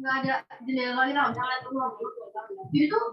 nggak ada jendela kita nggak bisa lihat keluar. Jadi tuh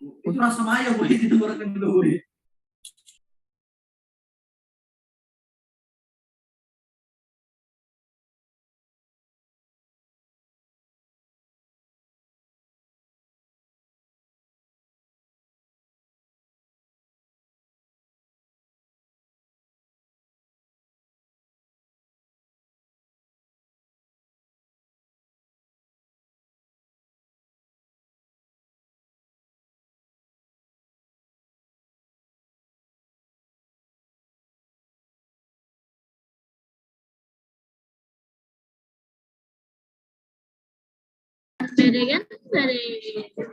Itu rasa maya gue di tenggorokan gue. Beda kan dari fisika.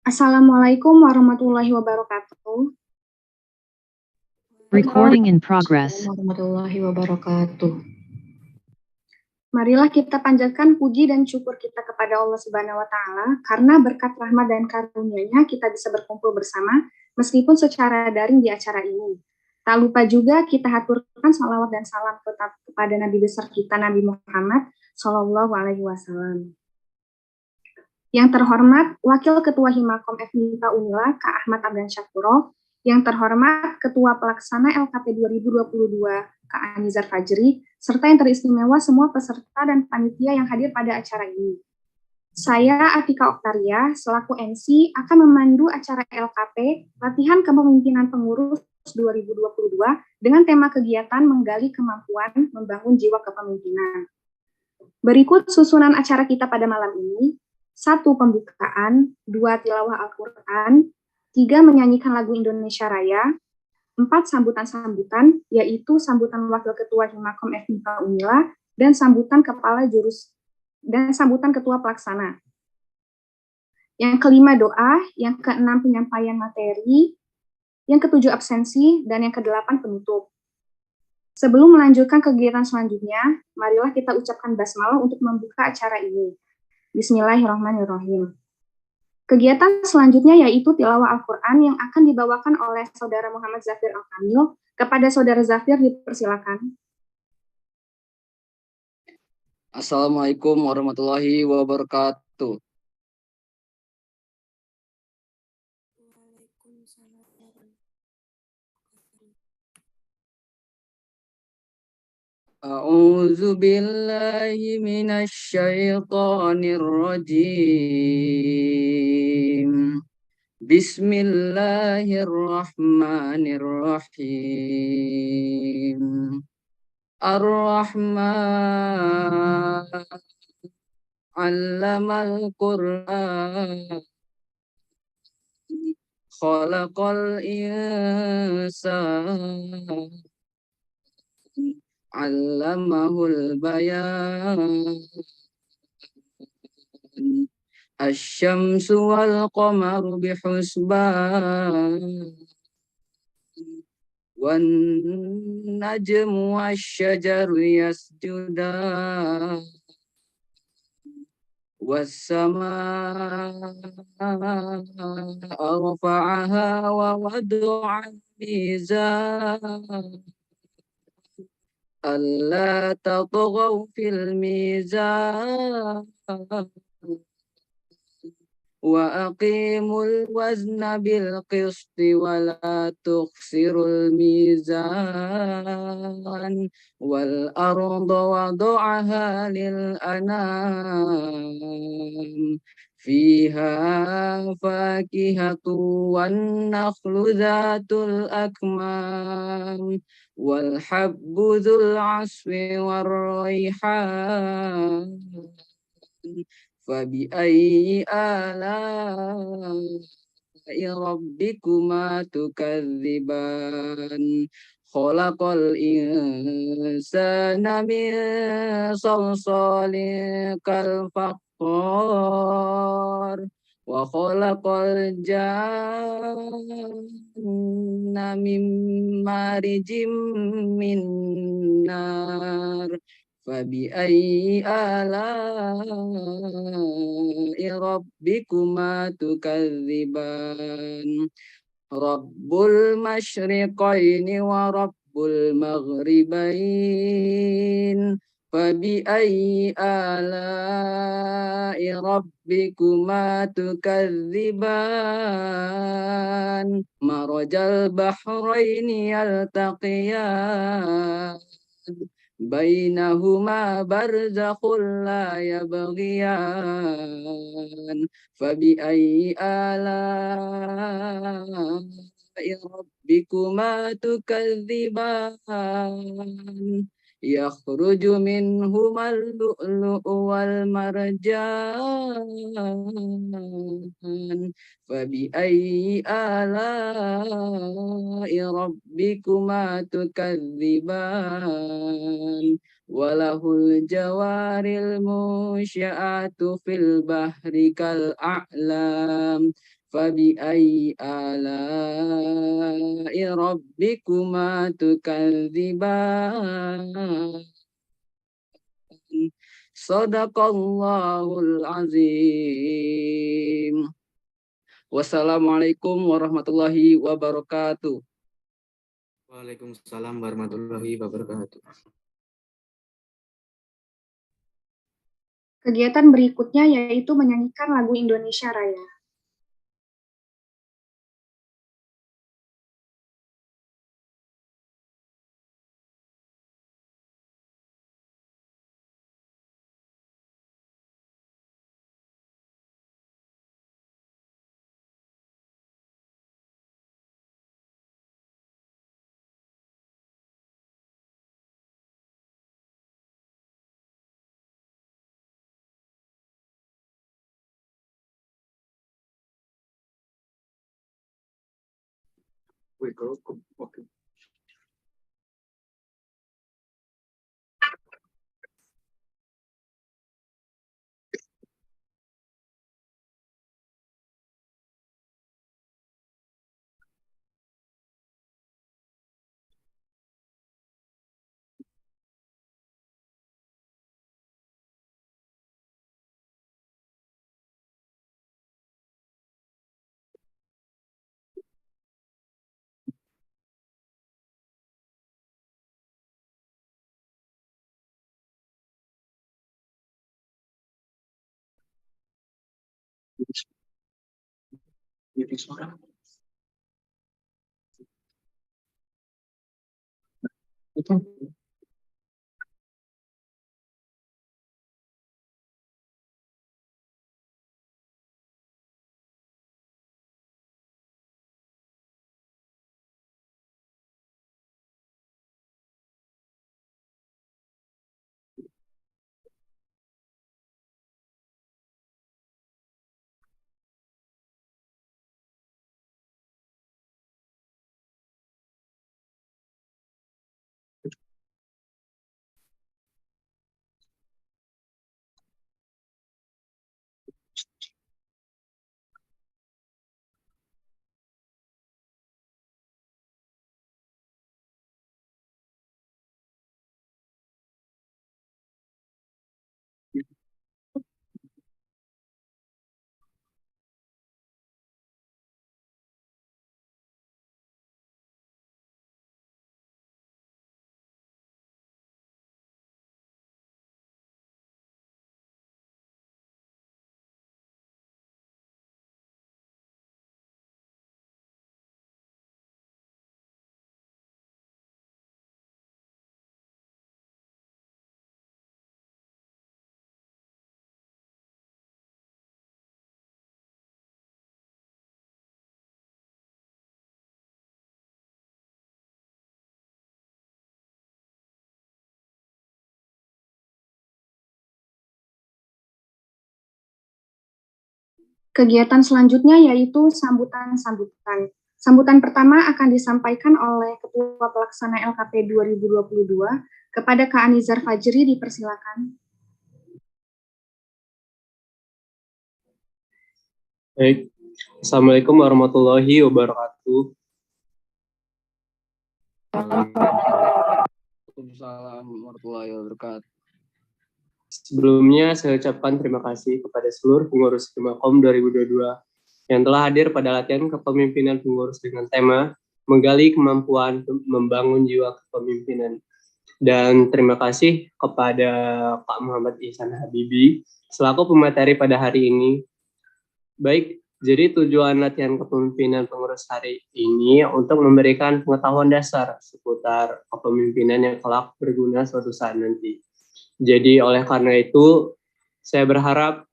Assalamualaikum warahmatullahi wabarakatuh. Recording in progress. Warahmatullahi wabarakatuh. Marilah kita panjatkan puji dan syukur kita kepada Allah Subhanahu wa Ta'ala, karena berkat rahmat dan karunia-Nya kita bisa berkumpul bersama meskipun secara daring di acara ini. Tak lupa juga kita haturkan salawat dan salam kepada Nabi besar kita, Nabi Muhammad Shallallahu Alaihi Wasallam. Yang terhormat Wakil Ketua Himakom FMIPA Unila, Kak Ahmad Abdan Syakuro. Yang terhormat Ketua Pelaksana LKP 2022, Kak Anizar Fajri, serta yang teristimewa semua peserta dan panitia yang hadir pada acara ini. Saya, Atika Oktaria, selaku MC, akan memandu acara LKP Latihan Kepemimpinan Pengurus 2022 dengan tema kegiatan menggali kemampuan membangun jiwa kepemimpinan. Berikut susunan acara kita pada malam ini. 1. Pembukaan, 2. Tilawah Al-Quran, 3. Menyanyikan lagu Indonesia Raya, 4. Sambutan-sambutan, yaitu sambutan Wakil Ketua Himakom FMIPA Unila dan sambutan sambutan Ketua Pelaksana. Yang kelima doa, yang keenam penyampaian materi, yang ketujuh absensi, dan yang kedelapan penutup. Sebelum melanjutkan kegiatan selanjutnya, marilah kita ucapkan basmalah untuk membuka acara ini. Bismillahirrahmanirrahim. Kegiatan selanjutnya yaitu tilawah Al-Quran yang akan dibawakan oleh Saudara Muhammad Zafir Al-Kamil. Kepada Saudara Zafir dipersilakan. Assalamualaikum warahmatullahi wabarakatuh. A'udzu billahi minasy syaithanir rajim. Bismillahirrahmanirrahim. Ar-Rahman 'allamal Qur'an. Khalaqal insana 'allamahul bayan. Asy-syamsu wal qamaru bihusban. Wan najmu wasy-syajaru yasjudan. Was-samaa'a rafa'aha wa wada'al mizan. Alla tatghaw fil mizan. Wa aqimul wazna bil qisti wa la tukhsirul mizan. Wal arda wada'aha lil anam. Fiha fakihatu wan nakhlu dhatul akmam. Wal habbu dzul asfi war raihan. Fabi ayyi ala'i rabbikuma tukadziban. Khalaqal insana min salsalin kal fakhar. Wa khalaqal janna min marijim min nar. Fabi ayyi ala'i rabbikuma tukadziban. Rabbul masyriqaini wa rabbul maghribain. Fabi ayyi ala'i rabbikuma tukadziban. Marajal bahraini yaltaqiyan. Bainahuma barzakhun la yabghiyan. Fabi ayyi ala'i rabbikuma tukadziban. Yakhruju minhumal lu'lu'u wal marjan. Fabi ayyi ala'i rabbikuma tukadziban. Walahul jawaril musya'atu fil bahri kal a'lam. فبأي آلاء ربكما تكذبان صدق الله العظيم. Wassalamualaikum warahmatullahi wabarakatuh. Waalaikumsalam warahmatullahi wabarakatuh. Kegiatan berikutnya yaitu menyanyikan lagu Indonesia Raya. Oke. Kegiatan selanjutnya yaitu sambutan-sambutan. Sambutan pertama akan disampaikan oleh Ketua Pelaksana LKP 2022 kepada Kak Anizar Fajri, dipersilakan. Baik. Assalamualaikum warahmatullahi wabarakatuh. Waalaikumsalam warahmatullahi wabarakatuh. Sebelumnya saya ucapkan terima kasih kepada seluruh pengurus Himakom 2022 yang telah hadir pada latihan kepemimpinan pengurus dengan tema menggali kemampuan membangun jiwa kepemimpinan. Dan terima kasih kepada Pak Muhammad Ihsan Habibi selaku pemateri pada hari ini. Baik, jadi tujuan latihan kepemimpinan pengurus hari ini untuk memberikan pengetahuan dasar seputar kepemimpinan yang kelak berguna suatu saat nanti. Jadi oleh karena itu, saya berharap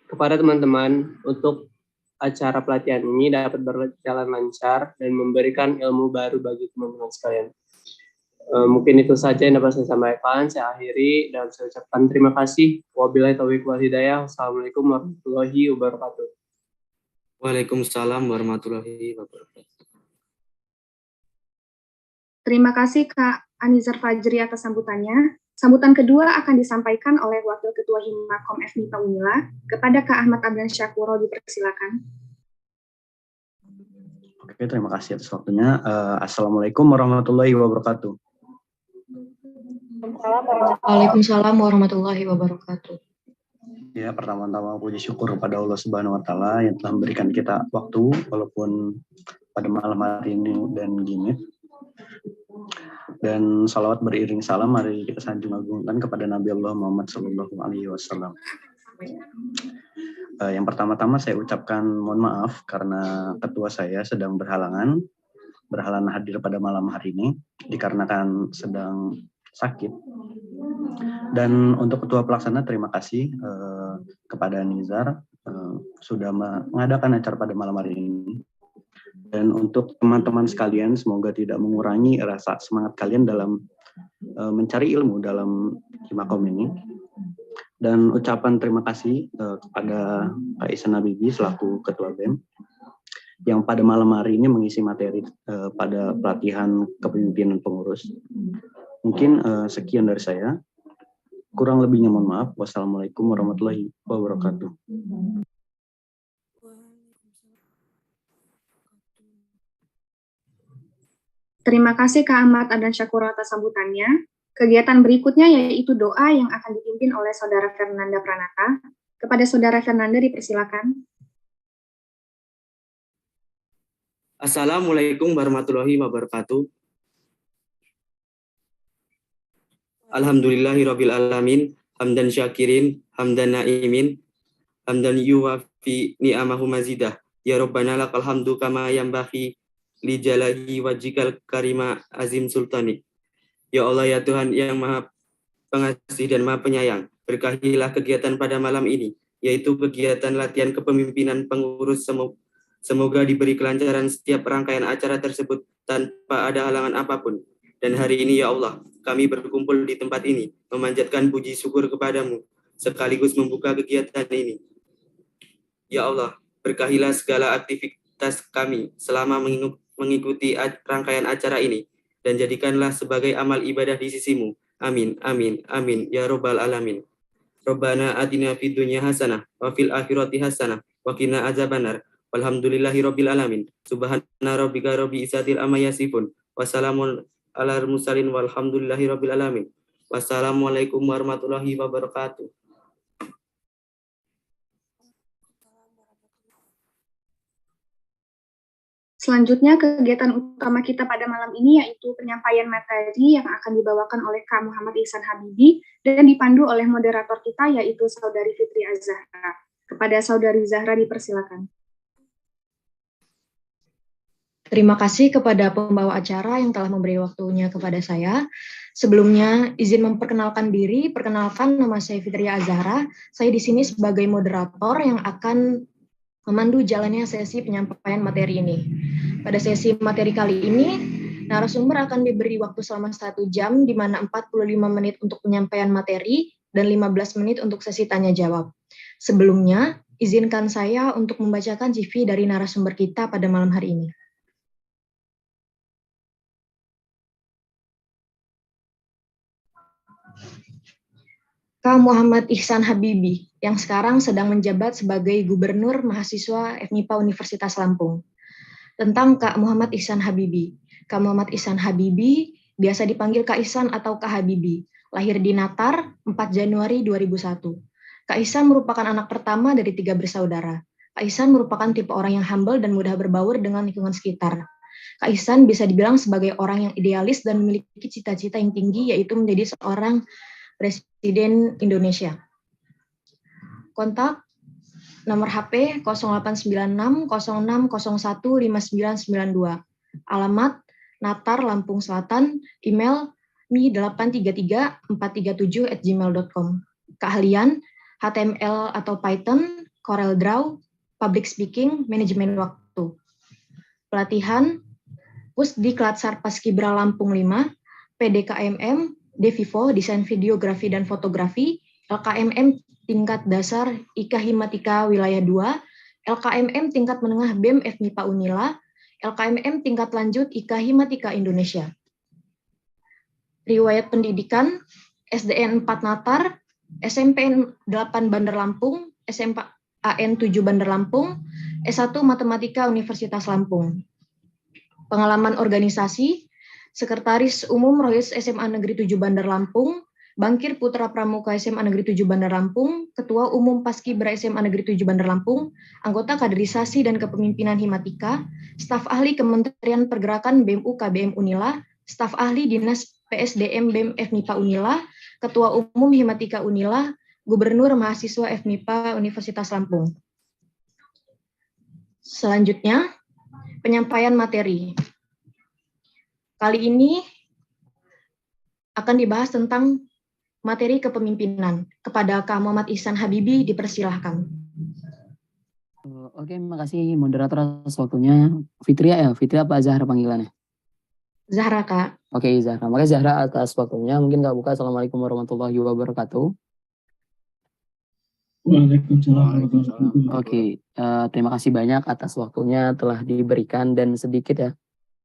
kepada teman-teman untuk acara pelatihan ini dapat berjalan lancar dan memberikan ilmu baru bagi teman-teman sekalian. Mungkin itu saja yang dapat saya sampaikan. Saya akhiri dan saya ucapkan terima kasih. Wabillahi taufiq wal hidayah. Wassalamualaikum warahmatullahi wabarakatuh. Waalaikumsalam warahmatullahi wabarakatuh. Terima kasih Kak Anizar Fajri atas sambutannya. Sambutan kedua akan disampaikan oleh Wakil Ketua Himakom FMIPA Unila kepada Kak Ahmad Abdan Syakuro, dipersilakan. Oke, terima kasih atas waktunya. Assalamualaikum warahmatullahi wabarakatuh. Waalaikumsalam warahmatullahi wabarakatuh. Ya, pertama-tama puji syukur kepada Allah Subhanahu wa taala yang telah memberikan kita waktu walaupun pada malam hari ini dan dini. Dan salawat beriring salam mari kita sanjung agungkan kepada Nabi Allah Muhammad sallallahu alaihi wasallam. Yang pertama-tama saya ucapkan mohon maaf karena ketua saya sedang berhalangan hadir pada malam hari ini dikarenakan sedang sakit. Dan untuk ketua pelaksana terima kasih kepada Nizar sudah mengadakan acara pada malam hari ini. Dan untuk teman-teman sekalian semoga tidak mengurangi rasa semangat kalian dalam mencari ilmu dalam Himakom ini. Dan ucapan terima kasih kepada Kak Ihsan Habibie selaku Ketua BEM yang pada malam hari ini mengisi materi pada pelatihan kepemimpinan pengurus. Mungkin sekian dari saya. Kurang lebihnya mohon maaf. Wassalamualaikum warahmatullahi wabarakatuh. Terima kasih Kak Ahmad dan Syakur atas sambutannya. Kegiatan berikutnya yaitu doa yang akan dipimpin oleh Saudara Fernanda Pranata. Kepada Saudara Fernanda dipersilakan. Assalamualaikum warahmatullahi wabarakatuh. Alhamdulillahirabbil alamin, hamdan syakirin, hamdan naimin, hamdan yuwafi ni'amahu mazidah. Ya Rabbana lakal hamdu kama yanbaghi li jalali wajhikal karima azim sultani. Ya Allah ya Tuhan yang Maha Pengasih dan Maha Penyayang, berkahilah kegiatan pada malam ini, yaitu kegiatan latihan kepemimpinan pengurus. Semoga diberi kelancaran setiap rangkaian acara tersebut tanpa ada halangan apapun. Dan hari ini ya Allah, kami berkumpul di tempat ini, memanjatkan puji syukur kepadamu, sekaligus membuka kegiatan ini. Ya Allah, berkahilah segala aktivitas kami selama mengikuti rangkaian acara ini, dan jadikanlah sebagai amal ibadah di sisimu. Amin, amin, amin, ya Rabbal Alamin. Rabbana atina fid dunya hasanah, wa fil akhirati hasanah, wa qina azabannar. Walhamdulillahi rabbil alamin. Subhana rabbika rabbil izzatil amma yasifun. Wassalamun ala mursalin walhamdulillahi rabbil alamin. Wassalamualaikum warahmatullahi wabarakatuh. Selanjutnya, kegiatan utama kita pada malam ini yaitu penyampaian materi yang akan dibawakan oleh Kak Muhammad Ihsan Habibie dan dipandu oleh moderator kita yaitu Saudari Fitri Az-Zahra. Kepada Saudari Zahra dipersilakan. Terima kasih kepada pembawa acara yang telah memberi waktunya kepada saya. Sebelumnya, izin memperkenalkan diri. Perkenalkan, nama saya Fitri Az-Zahra. Saya di sini sebagai moderator yang akan memandu jalannya sesi penyampaian materi ini. Pada sesi materi kali ini, narasumber akan diberi waktu selama 1 jam, di mana 45 menit untuk penyampaian materi dan 15 menit untuk sesi tanya-jawab. Sebelumnya, izinkan saya untuk membacakan CV dari narasumber kita pada malam hari ini. Kak Muhammad Ihsan Habibie, yang sekarang sedang menjabat sebagai Gubernur Mahasiswa FMIPA Universitas Lampung. Tentang Kak Muhammad Ihsan Habibie. Kak Muhammad Ihsan Habibie, biasa dipanggil Kak Ihsan atau Kak Habibie, lahir di Natar, 4 Januari 2001. Kak Ihsan merupakan anak pertama dari 3 bersaudara. Kak Ihsan merupakan tipe orang yang humble dan mudah berbaur dengan lingkungan sekitar. Kak Ihsan bisa dibilang sebagai orang yang idealis dan memiliki cita-cita yang tinggi, yaitu menjadi seorang Presiden Indonesia. Kontak nomor HP 0896 0601 5992. Alamat Natar, Lampung Selatan. Email mi833437@gmail.com. Keahlian HTML atau Python, Corel Draw, Public Speaking, Manajemen Waktu. Pelatihan Pusdiklat Paskibra Lampung 5, PDKMM, Devivo, Desain Videografi dan Fotografi, LKMM Tingkat Dasar IKA Himatika Wilayah 2, LKMM Tingkat Menengah BEM FMIPA Unila, LKMM Tingkat Lanjut IKA Himatika Indonesia. Riwayat pendidikan, SDN 4 Natar, SMPN 8 Bandar Lampung, SMPAN 7 Bandar Lampung, S1 Matematika Universitas Lampung. Pengalaman organisasi, Sekretaris Umum Rohis SMA Negeri 7 Bandar Lampung, Bangkir Putra Pramuka SMA Negeri 7 Bandar Lampung, Ketua Umum Paskibra SMA Negeri 7 Bandar Lampung, anggota kaderisasi dan kepemimpinan Himatika, staf ahli Kementerian Pergerakan BEM UKBM Unila, staf ahli Dinas PSDM BEM FMIPA Unila, Ketua Umum Himatika Unila, Gubernur Mahasiswa FMIPA Universitas Lampung. Selanjutnya, penyampaian materi. Kali ini akan dibahas tentang materi kepemimpinan. Kepada Kak Muhammad Ihsan Habibie, dipersilahkan. Oke, makasih moderator atas waktunya. Fitria ya? Fitria apa Zahra panggilannya? Zahra, Kak. Oke, Zahra. Makasih Zahra atas waktunya. Mungkin Kak buka. Assalamualaikum warahmatullahi wabarakatuh. Waalaikumsalam warahmatullahi wabarakatuh. Oke, terima kasih banyak atas waktunya telah diberikan dan sedikit ya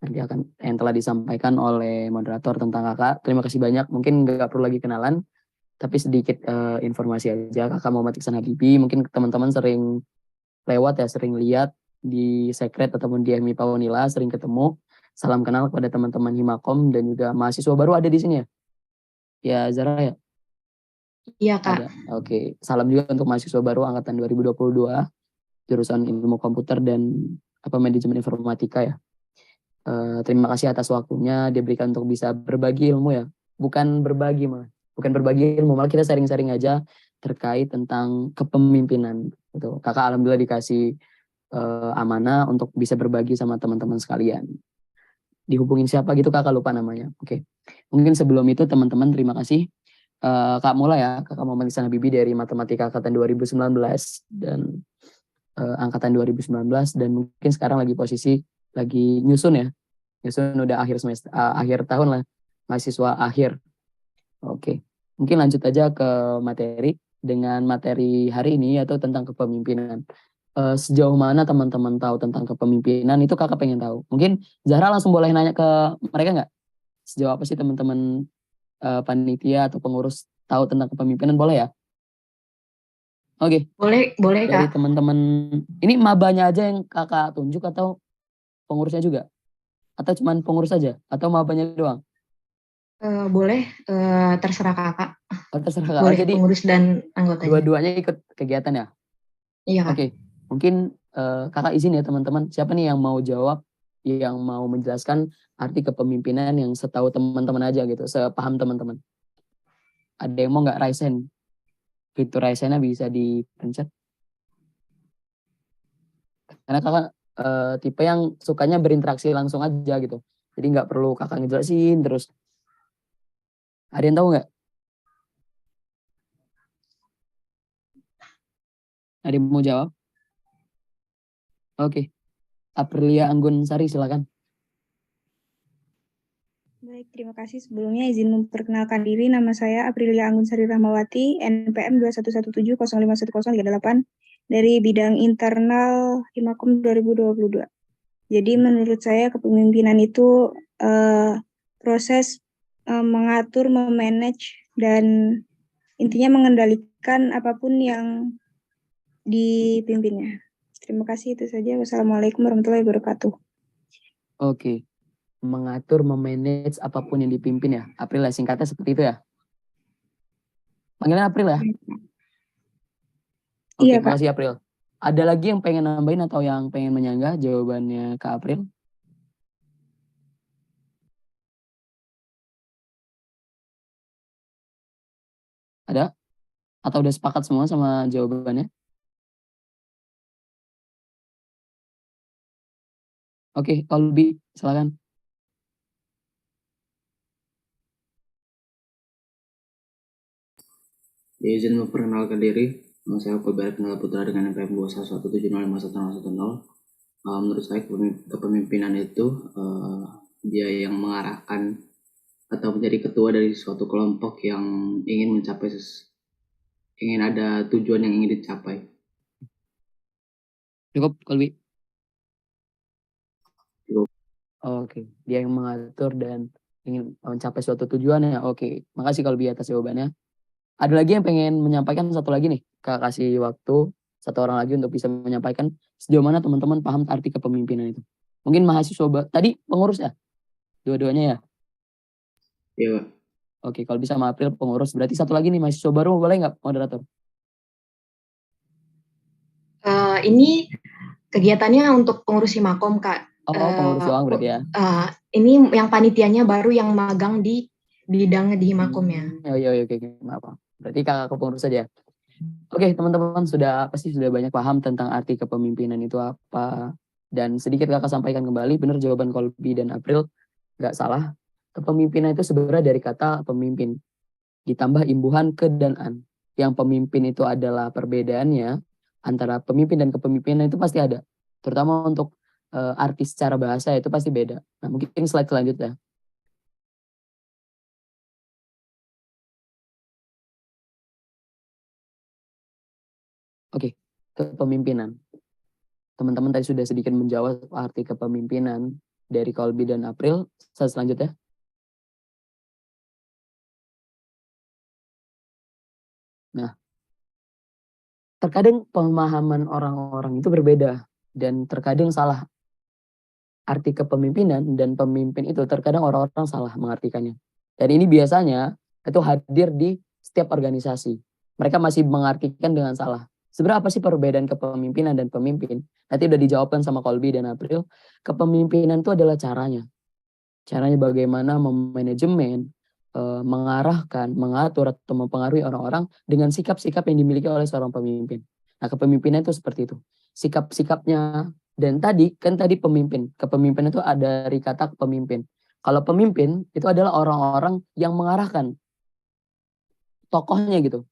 nanti akan yang telah disampaikan oleh moderator tentang kakak. Terima kasih banyak. Mungkin nggak perlu lagi kenalan, tapi sedikit informasi aja. Kakak Muhammad Ihsan Habibie, mungkin teman-teman sering lewat ya, sering lihat di Sekret ataupun di FMIPA Unila, sering ketemu. Salam kenal kepada teman-teman Himakom dan juga mahasiswa baru ada di sini ya. Ya Zara ya. Iya, Kak. Ada. Oke, salam juga untuk mahasiswa baru angkatan 2022 jurusan Ilmu Komputer dan Manajemen Informatika ya. Terima kasih atas waktunya diberikan untuk bisa berbagi ilmu ya. Bukan berbagi ilmu, malah kita sharing-sharing aja terkait tentang kepemimpinan gitu. Kakak alhamdulillah dikasih amanah untuk bisa berbagi sama teman-teman sekalian. Dihubungin siapa gitu kakak lupa namanya. Oke. Mungkin sebelum itu teman-teman terima kasih. Kak Mula ya, Kakak Muhammad Ihsan Habibie dari Matematika Angkatan 2019 dan Angkatan 2019 dan mungkin sekarang lagi posisi lagi nyusun udah akhir semester, akhir tahun lah, mahasiswa akhir. Oke, mungkin lanjut aja ke materi dengan materi hari ini yaitu tentang kepemimpinan. Sejauh mana teman-teman tahu tentang kepemimpinan itu kakak pengen tahu. Mungkin Zahra langsung boleh nanya ke mereka nggak? Sejauh apa sih teman-teman panitia atau pengurus tahu tentang kepemimpinan, boleh ya? Oke. Boleh Dari Kak. teman-teman, ini mabanya aja yang kakak tunjuk atau pengurusnya juga? Atau cuman pengurus saja? Atau mabanya doang? Boleh, terserah kakak. Terserah kakak. Boleh Jadi pengurus dan anggotanya. dua-duanya ikut kegiatan ya? Iya, Kak. Oke. Mungkin kakak izin ya teman-teman. Siapa nih yang mau jawab, yang mau menjelaskan arti kepemimpinan yang setahu teman-teman aja gitu, sepaham teman-teman. Ada yang mau nggak raise hand? Fitur raise hand-nya bisa dipencet. Karena kakak tipe yang sukanya berinteraksi langsung aja gitu. Jadi nggak perlu kakak ngejelasin terus. Ada yang tahu nggak? Ada yang mau jawab? Oke. Aprilia Anggun Sari silakan. Baik, terima kasih. Sebelumnya izin memperkenalkan diri. Nama saya Aprilia Anggun Sari Rahmawati, NPM 2117051038 dari bidang internal Himakom 2022. Jadi menurut saya kepemimpinan itu proses mengatur, memanage, dan intinya mengendalikan apapun yang dipimpinnya. Terima kasih, itu saja. Wassalamualaikum warahmatullahi wabarakatuh. Oke. Mengatur, memanage apapun yang dipimpin ya. April ya, singkatnya seperti itu ya. Panggilan April ya. Oke, Iya, makasih April. Ada lagi yang pengen nambahin atau yang pengen menyanggah jawabannya ke April? Ada? Atau udah sepakat semua sama jawabannya? Oke, Kolbi, silakan. Izin memperkenalkan diri. Nama saya Kolbi Kenal Putra dengan NPM 211705110. Menurut saya kepemimpinan itu dia yang mengarahkan atau menjadi ketua dari suatu kelompok yang ingin mencapai ingin ada tujuan yang ingin dicapai. Cukup, Kolbi. Cukup. Oke, dia yang mengatur dan ingin mencapai suatu tujuan ya. Oke, makasih Kolbi atas jawabannya. Ada lagi yang pengen menyampaikan satu lagi nih. Kak kasih waktu satu orang lagi untuk bisa menyampaikan sejauh mana teman-teman paham arti kepemimpinan itu. Mungkin mahasiswa tadi pengurus ya? Dua-duanya ya? Iya, Pak. Oke, kalau bisa sama April pengurus. Berarti satu lagi nih mahasiswa baru, boleh nggak moderator? Ini kegiatannya untuk pengurus Himakom, Kak. Oh, pengurus doang berarti ya? Ini yang panitianya baru yang magang di bidang di Himakom ya. Oke, maaf. Berarti kakak pengurus saja. Oke, teman-teman pasti sudah banyak paham tentang arti kepemimpinan itu apa. Dan sedikit kakak sampaikan kembali, benar jawaban Kolbi dan April, nggak salah. Kepemimpinan itu sebenarnya dari kata pemimpin, ditambah imbuhan ke dan an. Yang pemimpin itu adalah perbedaannya antara pemimpin dan kepemimpinan itu pasti ada. Terutama untuk arti secara bahasa itu pasti beda. Nah, mungkin slide selanjutnya. Oke, kepemimpinan. Teman-teman tadi sudah sedikit menjawab arti kepemimpinan dari Kolbi dan April. Selanjutnya. Nah, terkadang pemahaman orang-orang itu berbeda dan terkadang salah. Arti kepemimpinan dan pemimpin itu terkadang orang-orang salah mengartikannya. Dan ini biasanya itu hadir di setiap organisasi. Mereka masih mengartikan dengan salah. Sebenarnya apa sih perbedaan kepemimpinan dan pemimpin? Nanti udah dijawabkan sama Kolbi dan April. Kepemimpinan itu adalah caranya. Caranya bagaimana memanajemen, mengarahkan, mengatur atau mempengaruhi orang-orang dengan sikap-sikap yang dimiliki oleh seorang pemimpin. Nah, kepemimpinan itu seperti itu. Sikap-sikapnya. Dan tadi pemimpin. Kepemimpinan itu ada dari kata pemimpin. Kalau pemimpin itu adalah orang-orang yang mengarahkan. Tokohnya gitu.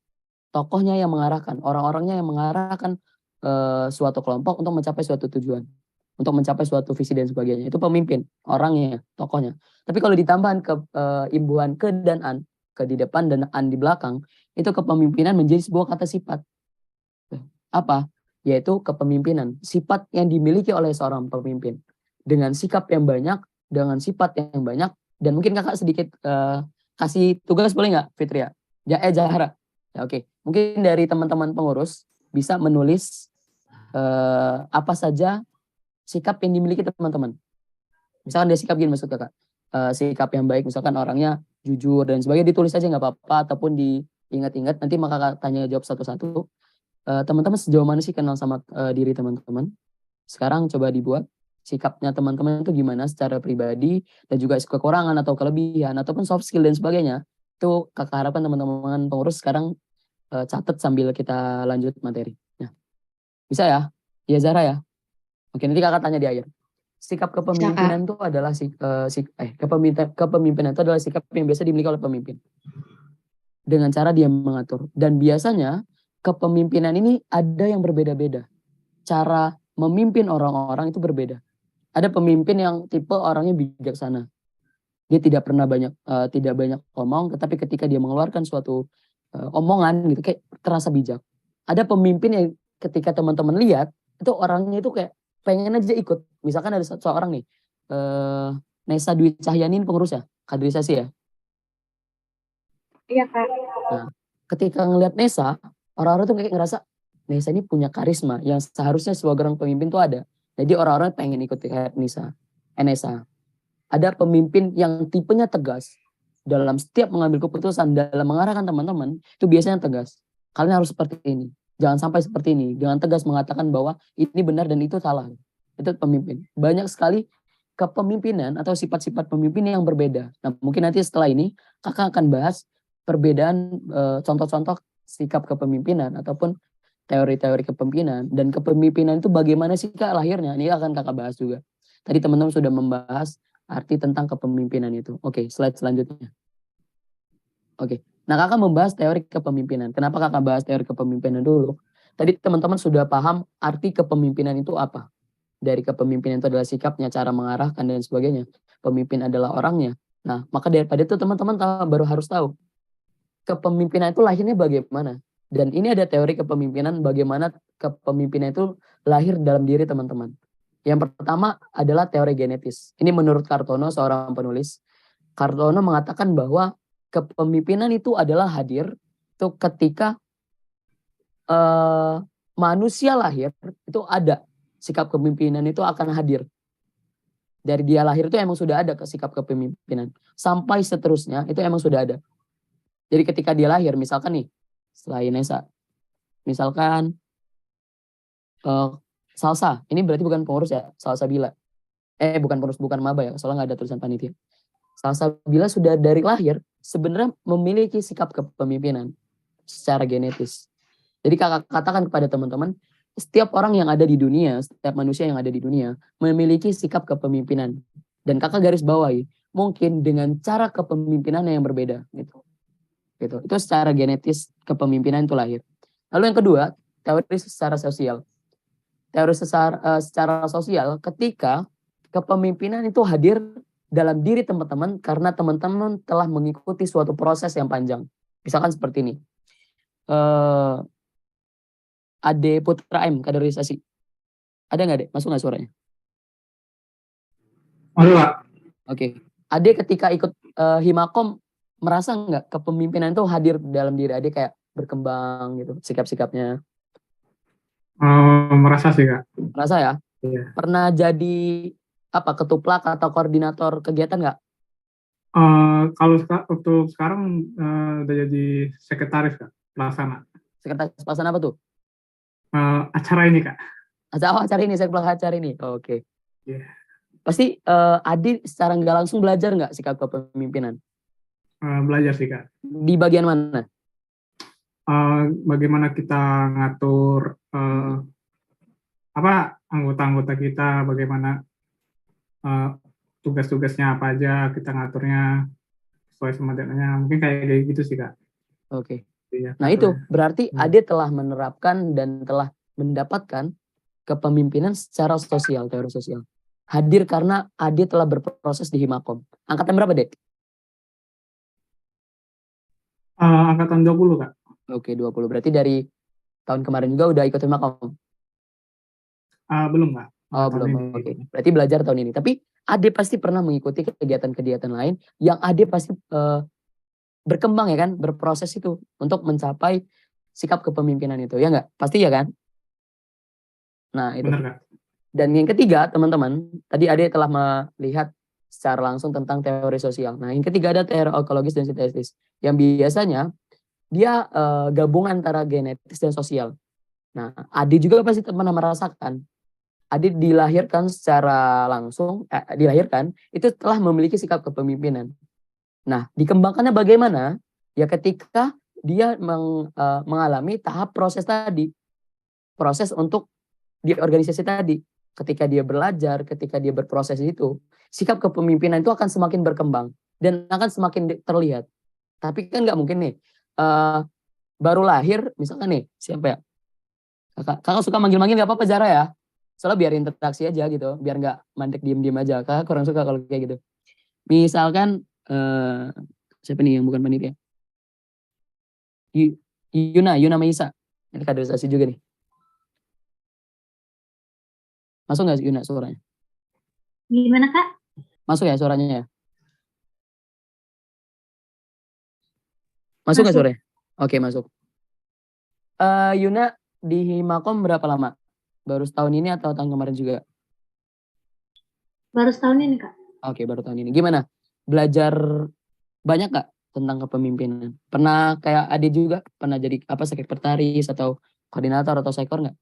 Tokohnya yang mengarahkan. Orang-orangnya yang mengarahkan suatu kelompok untuk mencapai suatu tujuan. Untuk mencapai suatu visi dan sebagainya. Itu pemimpin. Orangnya, tokohnya. Tapi kalau ditambahan ke imbuhan ke dan an, ke di depan dan an di belakang, itu kepemimpinan menjadi sebuah kata sifat. Apa? Yaitu kepemimpinan. Sifat yang dimiliki oleh seorang pemimpin. Dengan sikap yang banyak, dengan sifat yang banyak, dan mungkin kakak sedikit kasih tugas boleh nggak, Fitria? Zahra. Ya, oke. Mungkin dari teman-teman pengurus bisa menulis apa saja sikap yang dimiliki teman-teman. Misalkan dia sikap gini maksud kakak. Sikap yang baik, misalkan orangnya jujur dan sebagainya, ditulis aja nggak apa-apa, ataupun diingat-ingat, nanti maka kakak tanya jawab satu-satu. Teman-teman sejauh mana sih kenal sama diri teman-teman? Sekarang coba dibuat sikapnya teman-teman itu gimana secara pribadi, dan juga kekurangan atau kelebihan ataupun soft skill dan sebagainya. Itu kakak harapkan teman-teman pengurus sekarang catat sambil kita lanjut materi. Nah, bisa ya? Ya Zara ya. Oke, nanti kakak tanya di akhir. Sikap kepemimpinan itu adalah kepemimpinan itu adalah sikap yang biasa dimiliki oleh pemimpin dengan cara dia mengatur. Dan biasanya kepemimpinan ini ada yang berbeda-beda. Cara memimpin orang-orang itu berbeda. Ada pemimpin yang tipe orangnya bijaksana. Dia tidak pernah tidak banyak ngomong, tetapi ketika dia mengeluarkan suatu omongan gitu kayak terasa bijak. Ada pemimpin yang ketika teman-teman lihat itu orangnya itu kayak pengen aja ikut. Misalkan ada seorang nih, Nesa Dwi Cahyani pengurus ya, kaderisasi ya. Iya Kak. Nah, ketika ngelihat Nesa, orang-orang tuh kayak ngerasa Nesa ini punya karisma yang seharusnya sebagai orang pemimpin tuh ada. Jadi orang-orang pengen ikut kayak Nesa. Ada pemimpin yang tipenya tegas dalam setiap mengambil keputusan, dalam mengarahkan teman-teman, itu biasanya tegas. Kalian harus seperti ini. Jangan sampai seperti ini. Dengan tegas mengatakan bahwa ini benar dan itu salah. Itu pemimpin. Banyak sekali kepemimpinan atau sifat-sifat pemimpin yang berbeda. Nah, mungkin nanti setelah ini kakak akan bahas perbedaan contoh-contoh sikap kepemimpinan ataupun teori-teori kepemimpinan, dan kepemimpinan itu bagaimana sih kak lahirnya. Ini akan kakak bahas juga. Tadi teman-teman sudah membahas arti tentang kepemimpinan itu. Oke, slide selanjutnya. Oke. Nah, kakak membahas teori kepemimpinan. Kenapa kakak bahas teori kepemimpinan dulu? Tadi teman-teman sudah paham arti kepemimpinan itu apa. Dari kepemimpinan itu adalah sikapnya, cara mengarahkan, dan sebagainya. Pemimpin adalah orangnya. Nah, maka daripada itu teman-teman baru harus tahu. Kepemimpinan itu lahirnya bagaimana. Dan ini ada teori kepemimpinan, bagaimana kepemimpinan itu lahir dalam diri teman-teman. Yang pertama adalah teori genetis. Ini menurut Kartono, seorang penulis. Kartono mengatakan bahwa kepemimpinan itu adalah hadir itu ketika manusia lahir, itu ada sikap kepemimpinan itu akan hadir. Dari dia lahir itu emang sudah ada sikap kepemimpinan. Sampai seterusnya itu emang sudah ada. Jadi ketika dia lahir, misalkan nih, selain Nesa, misalkan Salsa, ini berarti bukan pengurus ya, Salsabila. Bukan pengurus, bukan maba ya, soalnya nggak ada tulisan panitia. Salsabila sudah dari lahir sebenarnya memiliki sikap kepemimpinan secara genetis. Jadi kakak katakan kepada teman-teman, setiap orang yang ada di dunia, setiap manusia yang ada di dunia memiliki sikap kepemimpinan. Dan kakak garis bawahi, mungkin dengan cara kepemimpinan yang berbeda gitu. Itu secara genetis kepemimpinan itu lahir. Lalu yang kedua, teori secara sosial. Teori secara sosial ketika kepemimpinan itu hadir dalam diri teman-teman karena teman-teman telah mengikuti suatu proses yang panjang. Misalkan seperti ini. Ade Putra M, kaderisasi. Ada nggak, Dek? Masuk nggak suaranya? Ada, Pak. Oke. Ade ketika ikut Himakom, merasa nggak kepemimpinan itu hadir dalam diri Ade kayak berkembang gitu, sikap-sikapnya? Merasa sih, Kak. Merasa ya? Iya. Pernah jadi ketuplak atau koordinator kegiatan nggak? Kalau untuk sekarang udah jadi sekretaris, Kak, pelaksana. Sekretaris pelaksana apa tuh? Acara ini, Kak. Acara ini, sekretaris acara ini. Oke. Iya. Pasti Adi secara nggak langsung belajar nggak sikap kepemimpinan? Belajar sih, Kak. Di bagian mana? Bagaimana kita ngatur anggota-anggota kita, bagaimana tugas-tugasnya apa aja kita ngaturnya sesuai sama dananya, mungkin kayak gitu sih, Kak. Oke. Iya, Nah itu berarti Ade telah menerapkan dan telah mendapatkan kepemimpinan secara sosial, teori sosial. Hadir karena Ade telah berproses di Himakom. Angkatan berapa, Dek? Angkatan 20, Kak. Oke, 20. Berarti dari tahun kemarin juga udah ikut Himakom? Belum, Kak. Oh, belum. Oke. Berarti belajar tahun ini. Tapi Ade pasti pernah mengikuti kegiatan-kegiatan lain yang Ade pasti berkembang ya kan, berproses itu untuk mencapai sikap kepemimpinan itu. Ya nggak? Pasti ya kan? Nah, itu. Benar, Kak. Dan yang ketiga, teman-teman, tadi Ade telah melihat secara langsung tentang teori sosial. Nah, yang ketiga ada teori ekologis dan sintesis. Yang biasanya dia gabungan antara genetis dan sosial. Nah, Ade juga pasti pernah merasakan. Ade dilahirkan secara langsung, dilahirkan itu telah memiliki sikap kepemimpinan. Nah, dikembangkannya bagaimana? Ya ketika dia mengalami tahap proses tadi. Proses untuk di organisasi tadi. Ketika dia belajar, ketika dia berproses itu, sikap kepemimpinan itu akan semakin berkembang dan akan semakin terlihat. Tapi kan nggak mungkin nih, baru lahir, misalkan nih, siapa ya? Kakak suka manggil-manggil nggak apa-apa Zara ya? Soalnya biar interaksi aja gitu, biar nggak mandek diem-diem aja. Kakak kurang suka kalau kayak gitu. Misalkan, siapa nih yang bukan panitia? Yuna Maisa. Ini kaderisasi juga nih. Masuk nggak Yuna suaranya? Gimana, Kak? Masuk ya suaranya ya? Masuk nggak suaranya? Oke, masuk. Yuna di Himakom berapa lama? Baru setahun ini atau tahun kemarin juga? Baru setahun ini, Kak. Oke, baru tahun ini. Gimana? Belajar banyak nggak tentang kepemimpinan? Pernah kayak Ade juga? Pernah jadi sekretaris atau koordinator atau sekor nggak?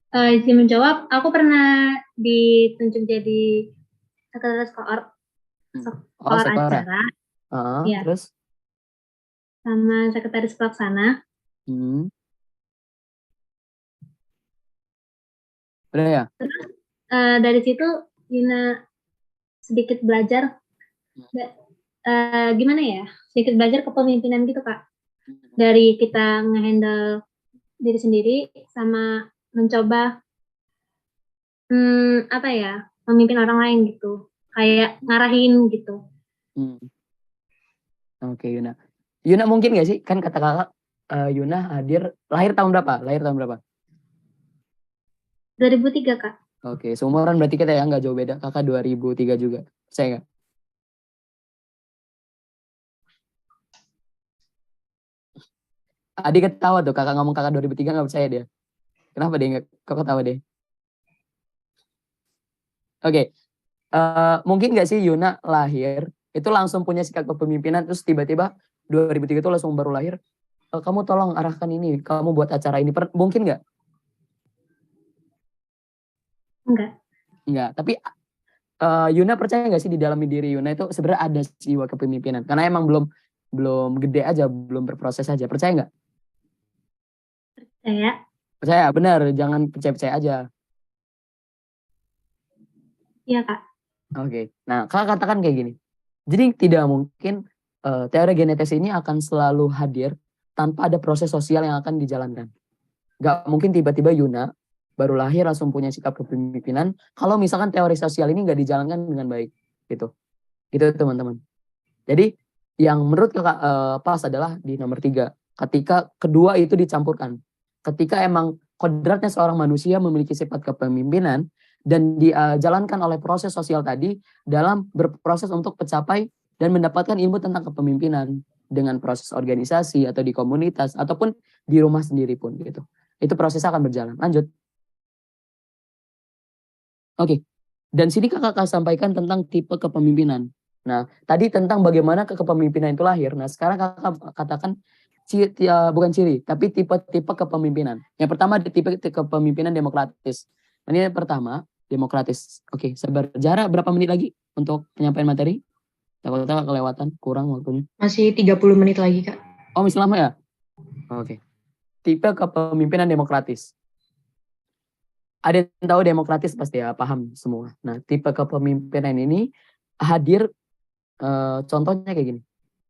Izin menjawab, aku pernah ditunjuk jadi sekretaris koor acara. Ya. Terus? Sama sekretaris pelaksana. Udah ya? Terus dari situ Yuna sedikit belajar gimana ya? Sedikit belajar kepemimpinan gitu, Kak. Dari kita ngehandle diri sendiri sama mencoba memimpin orang lain gitu. Kayak ngarahin gitu. Oke, Yuna. Yuna mungkin gak sih? Kan kata kakak, Yuna hadir, lahir tahun berapa? 2003, Kak. Oke, seumuran berarti kita ya, nggak jauh beda. Kakak 2003 juga. Saya nggak? Adik ketawa tuh, kakak ngomong kakak 2003 nggak percaya dia. Kenapa dia nggak? Kok ketawa deh? Oke. Mungkin nggak sih Yuna lahir itu langsung punya sikap kepemimpinan terus tiba-tiba 2003 itu langsung baru lahir. Kamu tolong arahkan ini, kamu buat acara ini. Mungkin nggak? Enggak. Tapi Yuna percaya nggak sih di dalam diri Yuna itu sebenarnya ada jiwa kepemimpinan? Karena emang belum gede aja, belum berproses aja. Percaya nggak? Percaya, benar. Jangan percaya-percaya aja. Iya, Kak. Oke. Nah, Kak katakan kayak gini. Jadi tidak mungkin teori genetis ini akan selalu hadir tanpa ada proses sosial yang akan dijalankan. Nggak mungkin tiba-tiba Yuna baru lahir langsung punya sikap kepemimpinan kalau misalkan teori sosial ini nggak dijalankan dengan baik gitu teman-teman. Jadi yang menurut Kakak pas adalah di nomor 3 ketika kedua itu dicampurkan, ketika emang kodratnya seorang manusia memiliki sifat kepemimpinan dan dijalankan oleh proses sosial tadi dalam berproses untuk mencapai dan mendapatkan ilmu tentang kepemimpinan dengan proses organisasi atau di komunitas ataupun di rumah sendiri pun gitu. Itu prosesnya akan berjalan. Lanjut. Oke. Dan sini kakak sampaikan tentang tipe kepemimpinan. Nah, tadi tentang bagaimana kepemimpinan itu lahir. Nah, sekarang kakak katakan bukan ciri, tapi tipe-tipe kepemimpinan. Yang pertama tipe kepemimpinan demokratis. Ini yang pertama, demokratis. Oke, sabar. Jarak berapa menit lagi untuk penyampaian materi? Takutnya kelewatan, kurang waktunya. Masih 30 menit lagi, Kak. Oh, masih lama ya? Oke. Tipe kepemimpinan demokratis. Ada yang tahu demokratis pasti ya, paham semua. Nah, tipe kepemimpinan ini hadir contohnya kayak gini.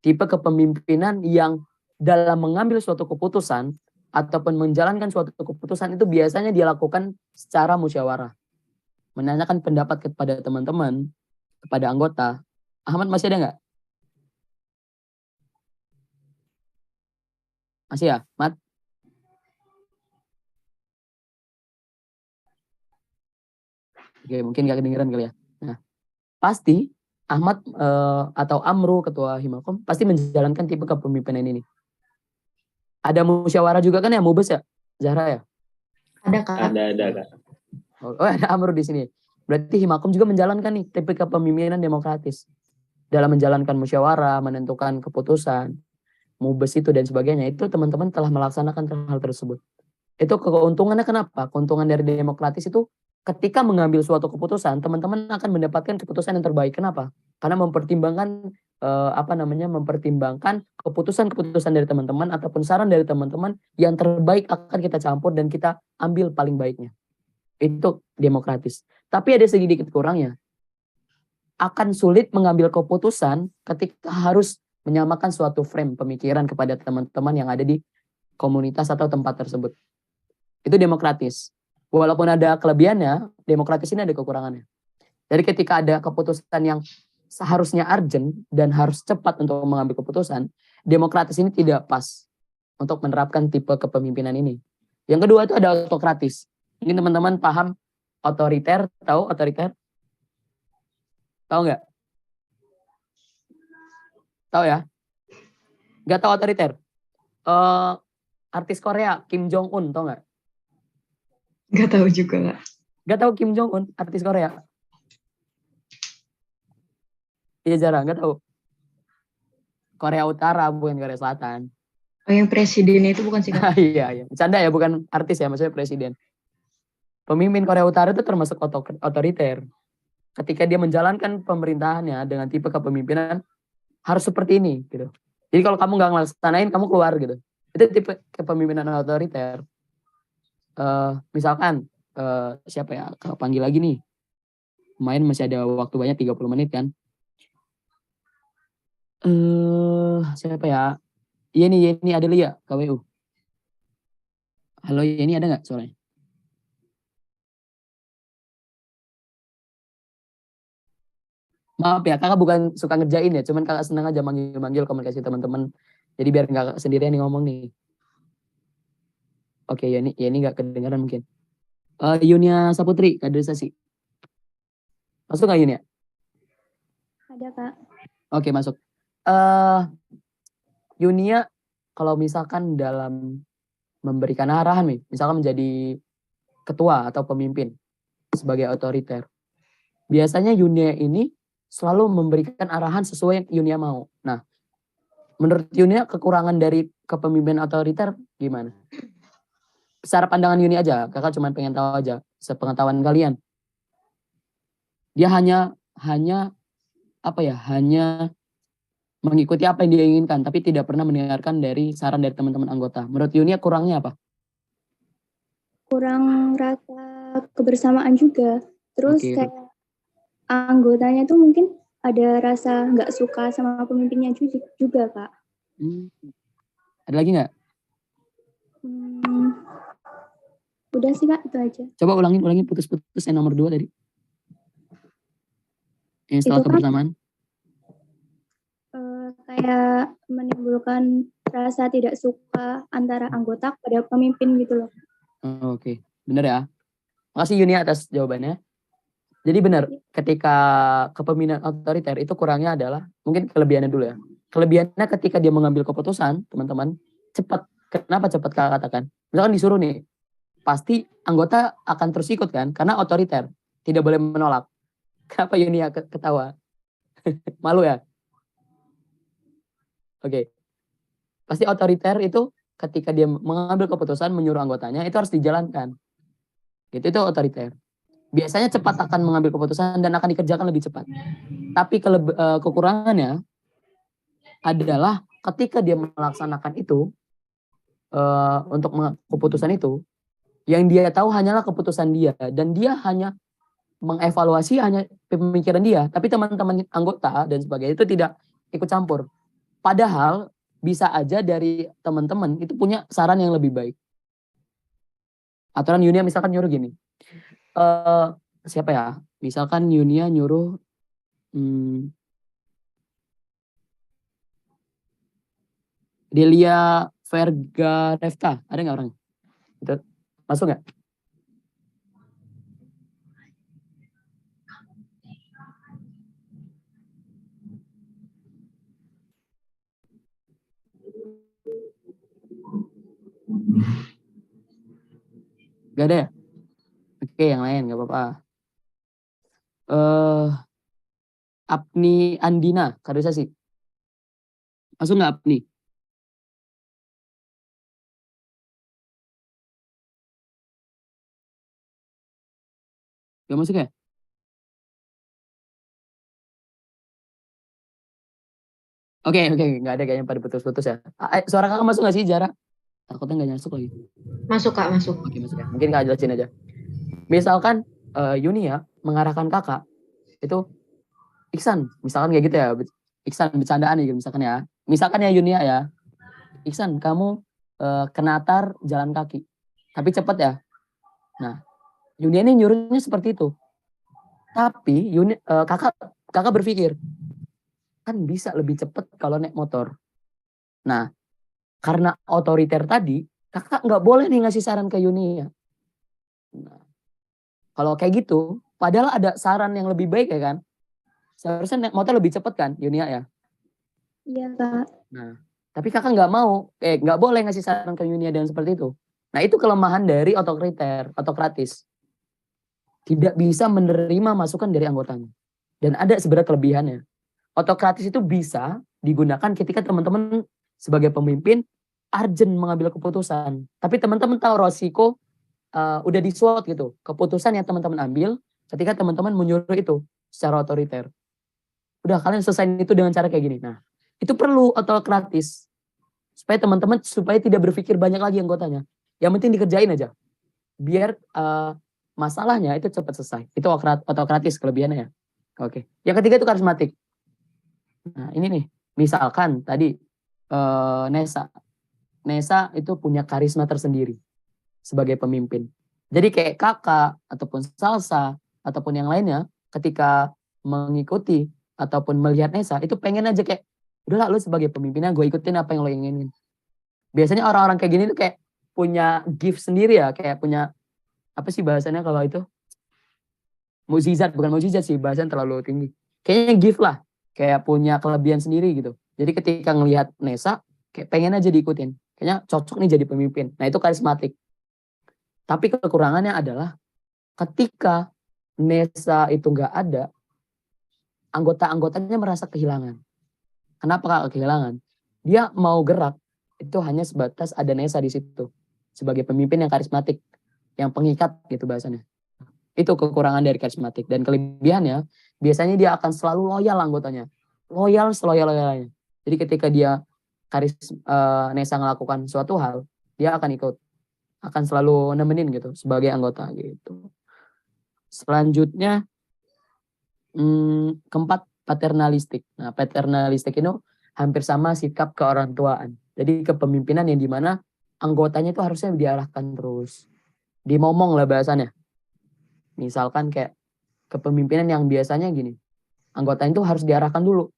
Tipe kepemimpinan yang dalam mengambil suatu keputusan ataupun menjalankan suatu keputusan itu biasanya dia lakukan secara musyawarah. Menanyakan pendapat kepada teman-teman, kepada anggota. Ahmad masih ada nggak? Masih ya, Mat? Oke, mungkin gak kedengeran kali ya. Nah, pasti Ahmad atau Amru, ketua Himakom, pasti menjalankan tipe kepemimpinan ini. Ada musyawarah juga kan ya, Mubes ya? Zahra ya? Ada, Kak. Ada, Kak. Oh, ada Amru di sini. Berarti Himakom juga menjalankan nih tipe kepemimpinan demokratis. Dalam menjalankan musyawarah, menentukan keputusan, Mubes itu dan sebagainya, itu teman-teman telah melaksanakan hal tersebut. Itu keuntungannya kenapa? Keuntungan dari demokratis itu ketika mengambil suatu keputusan, teman-teman akan mendapatkan keputusan yang terbaik. Kenapa? Karena mempertimbangkan mempertimbangkan keputusan-keputusan dari teman-teman ataupun saran dari teman-teman yang terbaik akan kita campur dan kita ambil paling baiknya. Itu demokratis. Tapi ada sedikit kurangnya. Akan sulit mengambil keputusan ketika harus menyamakan suatu frame pemikiran kepada teman-teman yang ada di komunitas atau tempat tersebut. Itu demokratis. Walaupun ada kelebihannya, demokratis ini ada kekurangannya. Jadi ketika ada keputusan yang seharusnya urgent dan harus cepat untuk mengambil keputusan, demokratis ini tidak pas untuk menerapkan tipe kepemimpinan ini. Yang kedua itu ada autokratis. Mungkin teman-teman paham otoriter, tahu otoriter? Tahu nggak? Tahu ya? Nggak tahu otoriter? Artis Korea, Kim Jong-un, tahu nggak? Nggak tahu juga, Kak. Nggak tahu Kim Jong-un, artis Korea? Iya, jarang, nggak tahu. Korea Utara, bukan Korea Selatan. Oh, yang presidennya itu bukan sih, Kak? Iya. Bercanda ya, bukan artis ya, maksudnya presiden. Pemimpin Korea Utara itu termasuk otoriter. Ketika dia menjalankan pemerintahannya dengan tipe kepemimpinan, harus seperti ini, gitu. Jadi kalau kamu nggak ngelaksanain, kamu keluar, gitu. Itu tipe kepemimpinan otoriter. Misalkan, siapa ya, panggil lagi nih. Main masih ada waktu banyak, 30 menit kan. Siapa ya? Yeni Adelia, KWU. Halo Yeni, ada nggak suaranya? Maaf ya, kakak bukan suka ngerjain ya, cuman kakak senang aja manggil-manggil komunikasi teman-teman. Jadi biar nggak sendirian nih ngomong nih. Oke, Yeni nggak kedengaran mungkin. Yunia Saputri, kaderisasi. Masuk nggak Yunia? Ada, Kak. Oke, masuk. Yunia, kalau misalkan dalam memberikan arahan nih, misalkan menjadi ketua atau pemimpin sebagai otoriter, biasanya Yunia ini selalu memberikan arahan sesuai yang Yunia mau. Nah, menurut Yunia kekurangan dari kepemimpinan otoriter gimana? Secara pandangan Yunia aja, kakak cuma pengen tahu aja, sepengetahuan kalian. Dia hanya mengikuti apa yang dia inginkan, tapi tidak pernah mendengarkan dari saran dari teman-teman anggota. Menurut Yunia kurangnya apa? Kurang rasa kebersamaan juga. Terus Oke. kayak anggotanya tuh mungkin ada rasa nggak suka sama pemimpinnya juga, Kak. Ada lagi nggak? Udah sih, Kak, itu aja. Coba ulangin putus-putus yang nomor 2 tadi. Yang setelah Itu kan, kebersamaan. kayak menimbulkan rasa tidak suka antara anggota kepada pemimpin gitu loh. Oke, benar ya. Makasih Yunia atas jawabannya. Jadi benar, ketika kepemimpinan otoriter itu kurangnya adalah, mungkin kelebihannya dulu ya. Kelebihannya ketika dia mengambil keputusan, teman-teman, cepat. Kenapa cepat kakak katakan? Misalkan disuruh nih, pasti anggota akan terus ikut kan, karena otoriter, tidak boleh menolak. Kenapa Yunia ketawa? Malu ya? Oke. Pasti otoriter itu ketika dia mengambil keputusan menyuruh anggotanya itu harus dijalankan. Itu otoriter. Biasanya cepat akan mengambil keputusan dan akan dikerjakan lebih cepat. Tapi kekurangannya adalah ketika dia melaksanakan itu untuk keputusan itu, yang dia tahu hanyalah keputusan dia dan dia hanya mengevaluasi hanya pemikiran dia, tapi teman-teman anggota dan sebagainya itu tidak ikut campur. Padahal bisa aja dari teman-teman itu punya saran yang lebih baik. Aturan Yunia misalkan nyuruh gini, siapa ya? Misalkan Yunia nyuruh Delia Vergarevta, ada nggak orang? Itu masuk nggak? Gak ada ya? Oke, yang lain gak apa-apa. Apni Andina, kaderisasi. Masuk nggak Apni? Gak masuk ya? Oke, nggak ada kayaknya pada putus-putus ya. Suara kakak masuk nggak sih, Jara? Takutnya nggak masuk lagi. Masuk, Kak, masuk. Oke, masuk ya. Mungkin kakak jelasin aja. Misalkan Yunia mengarahkan kakak, itu Iksan, misalkan kayak gitu ya. Iksan, bercandaan nih, misalkan ya. Misalkan ya Yunia ya. Iksan, kamu ke Natar jalan kaki. Tapi cepet ya. Nah, Yunia ini nyuruhnya seperti itu. Tapi kakak berpikir, kan bisa lebih cepat kalau naik motor. Nah, karena otoriter tadi, kakak nggak boleh nih ngasih saran ke Yunia. Nah, kalau kayak gitu, padahal ada saran yang lebih baik ya kan? Seharusnya naik motor lebih cepat kan, Yunia ya? Iya, Kak. Nah, tapi kakak nggak mau, nggak boleh ngasih saran ke Yunia dengan seperti itu. Nah, itu kelemahan dari otoriter, otokratis. Tidak bisa menerima masukan dari anggotanya. Dan ada sebenarnya kelebihannya. Otokratis itu bisa digunakan ketika teman-teman sebagai pemimpin urgent mengambil keputusan. Tapi teman-teman tahu resiko udah disuat gitu. Keputusan yang teman-teman ambil ketika teman-teman menyuruh itu secara otoriter. Udah kalian selesaiin itu dengan cara kayak gini. Nah, itu perlu otokratis. Supaya teman-teman tidak berpikir banyak lagi anggotanya. Yang penting dikerjain aja. Biar masalahnya itu cepat selesai. Itu otokratis kelebihannya ya. Oke. Yang ketiga itu karismatik. Nah, ini nih, misalkan tadi Nesa itu punya karisma tersendiri sebagai pemimpin. Jadi kayak kakak ataupun Salsa ataupun yang lainnya ketika mengikuti ataupun melihat Nesa itu pengen aja kayak udahlah lu sebagai pemimpinnya gue ikutin apa yang lo inginin. Biasanya orang-orang kayak gini tuh kayak punya gift sendiri ya, kayak punya apa sih bahasanya kalau itu? Mukjizat, bukan mukjizat sih, bahasanya terlalu tinggi. Kayaknya gift lah. Kayak punya kelebihan sendiri gitu. Jadi ketika ngelihat Nesa, kayak pengen aja diikutin. Kayaknya cocok nih jadi pemimpin. Nah itu karismatik. Tapi kekurangannya adalah ketika Nesa itu nggak ada, anggota-anggotanya merasa kehilangan. Kenapa Kak kehilangan? Dia mau gerak, itu hanya sebatas ada Nesa di situ. Sebagai pemimpin yang karismatik, yang pengikat gitu bahasanya. Itu kekurangan dari karismatik. Dan kelebihannya, biasanya dia akan selalu loyal anggotanya. Loyal seloyal-loyalnya. Jadi ketika dia Nesa melakukan suatu hal, dia akan ikut. Akan selalu nemenin gitu, sebagai anggota gitu. Selanjutnya, keempat, paternalistik. Nah, paternalistik itu hampir sama sikap keorangtuaan. Jadi kepemimpinan yang dimana anggotanya itu harusnya diarahkan terus. Dimomong lah bahasanya. Misalkan kayak kepemimpinan yang biasanya gini, anggota itu harus diarahkan dulu.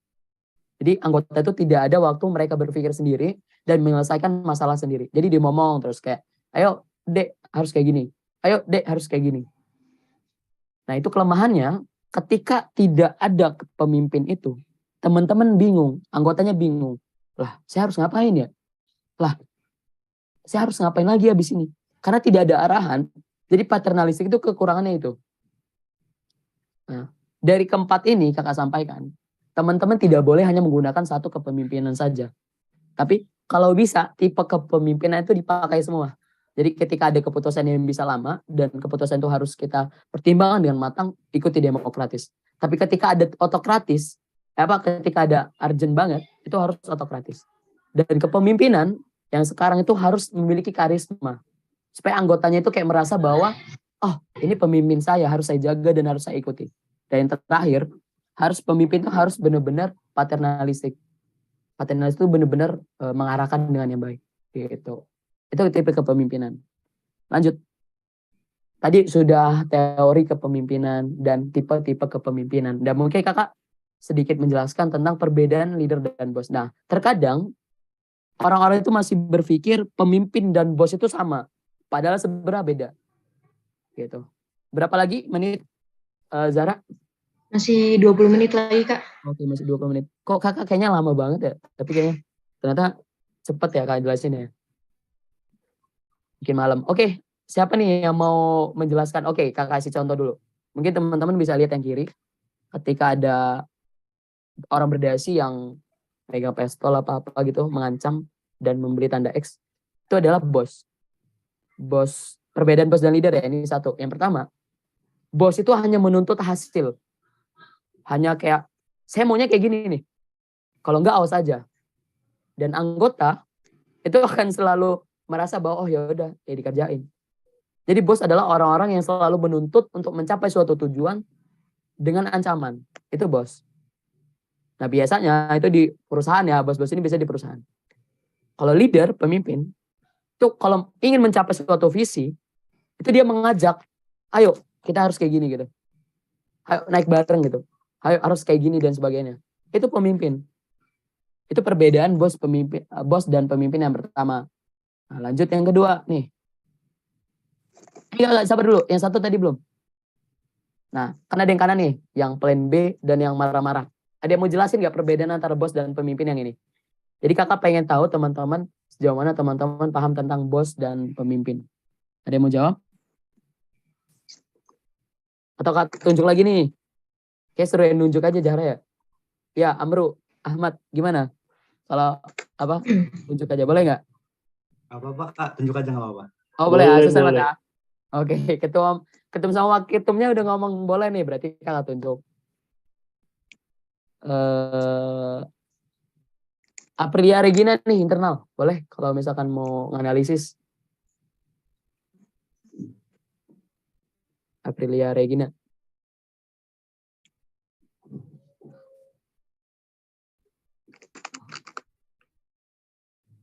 Jadi anggota itu tidak ada waktu mereka berpikir sendiri dan menyelesaikan masalah sendiri. Jadi dimomong terus kayak, ayo dek harus kayak gini, ayo dek harus kayak gini. Nah itu kelemahannya, ketika tidak ada pemimpin itu, teman-teman bingung, anggotanya bingung. Lah saya harus ngapain ya? Lah saya harus ngapain lagi habis ini? Karena tidak ada arahan. Jadi paternalistik itu kekurangannya itu. Nah, dari keempat ini kakak sampaikan, teman-teman tidak boleh hanya menggunakan satu kepemimpinan saja. Tapi kalau bisa, tipe kepemimpinan itu dipakai semua. Jadi ketika ada keputusan yang bisa lama, dan keputusan itu harus kita pertimbangkan dengan matang, ikuti demokratis. Tapi ketika ada otokratis, ketika ada urgent banget, itu harus otokratis. Dan kepemimpinan yang sekarang itu harus memiliki karisma. Supaya anggotanya itu kayak merasa bahwa, oh ini pemimpin saya, harus saya jaga dan harus saya ikuti. Dan yang terakhir, pemimpin itu harus benar-benar paternalistik. Paternalistik itu benar-benar mengarahkan dengan yang baik. Gitu. Itu tipe kepemimpinan. Lanjut. Tadi sudah teori kepemimpinan dan tipe-tipe kepemimpinan. Dan mungkin kakak sedikit menjelaskan tentang perbedaan leader dan bos. Nah, terkadang orang-orang itu masih berpikir pemimpin dan bos itu sama. Padahal sebenarnya beda. Gitu. Berapa lagi menit, Zara? Masih 20 menit lagi, Kak. Oke, masih 20 menit. Kok kakak kayaknya lama banget ya? Tapi kayaknya ternyata cepet ya kak jelasin ya. Bikin malam. Oke, siapa nih yang mau menjelaskan? Oke, kakak kasih contoh dulu. Mungkin teman-teman bisa lihat yang kiri. Ketika ada orang berdasi yang pegang pistol apa-apa gitu, mengancam dan memberi tanda X. Itu adalah bos. Bos, perbedaan bos dan leader ya, ini satu. Yang pertama, bos itu hanya menuntut hasil. Hanya kayak, saya maunya kayak gini nih. Kalau enggak, awas aja. Dan anggota itu akan selalu merasa bahwa, oh ya udah, ya dikerjain. Jadi bos adalah orang-orang yang selalu menuntut untuk mencapai suatu tujuan dengan ancaman. Itu bos. Nah biasanya itu di perusahaan ya, bos-bos ini biasanya di perusahaan. Kalau leader, pemimpin, itu kalau ingin mencapai suatu visi, itu dia mengajak, ayo kita harus kayak gini gitu. Ayo naik bareng gitu. Ayo harus kayak gini dan sebagainya. Itu pemimpin. Itu perbedaan bos dan pemimpin yang pertama. Nah, lanjut yang kedua nih. Enggak, sabar dulu. Yang satu tadi belum. Nah, kan ada yang kanan nih, yang plan B dan yang marah-marah. Ada yang mau jelasin nggak perbedaan antara bos dan pemimpin yang ini? Jadi kakak pengen tahu teman-teman sejauh mana teman-teman paham tentang bos dan pemimpin. Ada yang mau jawab? Atau kak tunjuk lagi nih? Kayak seru yang nunjuk aja Zahra ya. Ya, Amru, Ahmad, gimana? Kalau apa? Tunjuk aja, boleh nggak? Gak apa-apa kak, tunjuk aja gak apa-apa. Oh boleh, asal ya. Oke, ketum sama waketumnya udah ngomong boleh nih, berarti kakak tunjuk. Aprilia Regina nih internal, boleh kalau misalkan mau nganalisis. Aprilia Regina.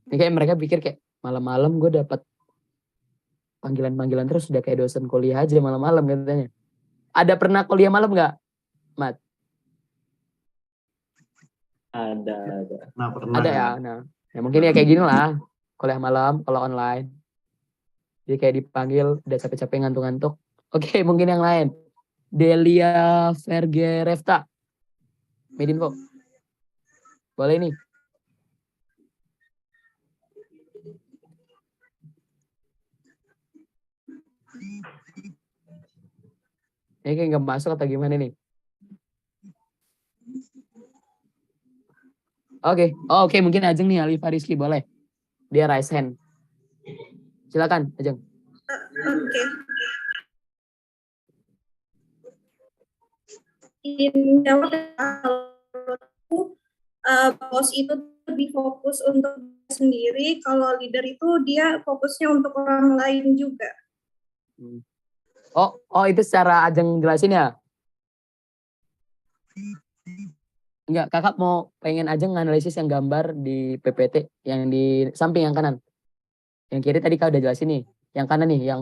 Ini kayak mereka pikir kayak malam-malam gue dapat panggilan-panggilan terus udah kayak dosen kuliah aja malam-malam katanya. Ada pernah kuliah malam nggak, Mat? Ada. Nah, pernah. Ada ya. Nah, ya mungkin ya kayak gini lah kuliah malam kalau online. Jadi kayak dipanggil udah capek-capek ngantuk-ngantuk. Oke, mungkin yang lain. Delia Vergerefta. Medinfo. Boleh nih. Ini kayak nggak masuk atau gimana nih? Oke, oke, mungkin Ajeng nih, Alifa Rizky, boleh. Dia raise hand. Silakan, Ajeng. Oke. Ini kalau bos itu lebih fokus untuk sendiri, kalau leader itu dia fokusnya untuk orang lain juga. Oh itu secara Ajeng jelasin ya? Enggak, kakak mau pengen aja nganalisis yang gambar di PPT, yang di samping yang kanan. Yang kiri tadi kau udah jelasin nih. Yang kanan nih, yang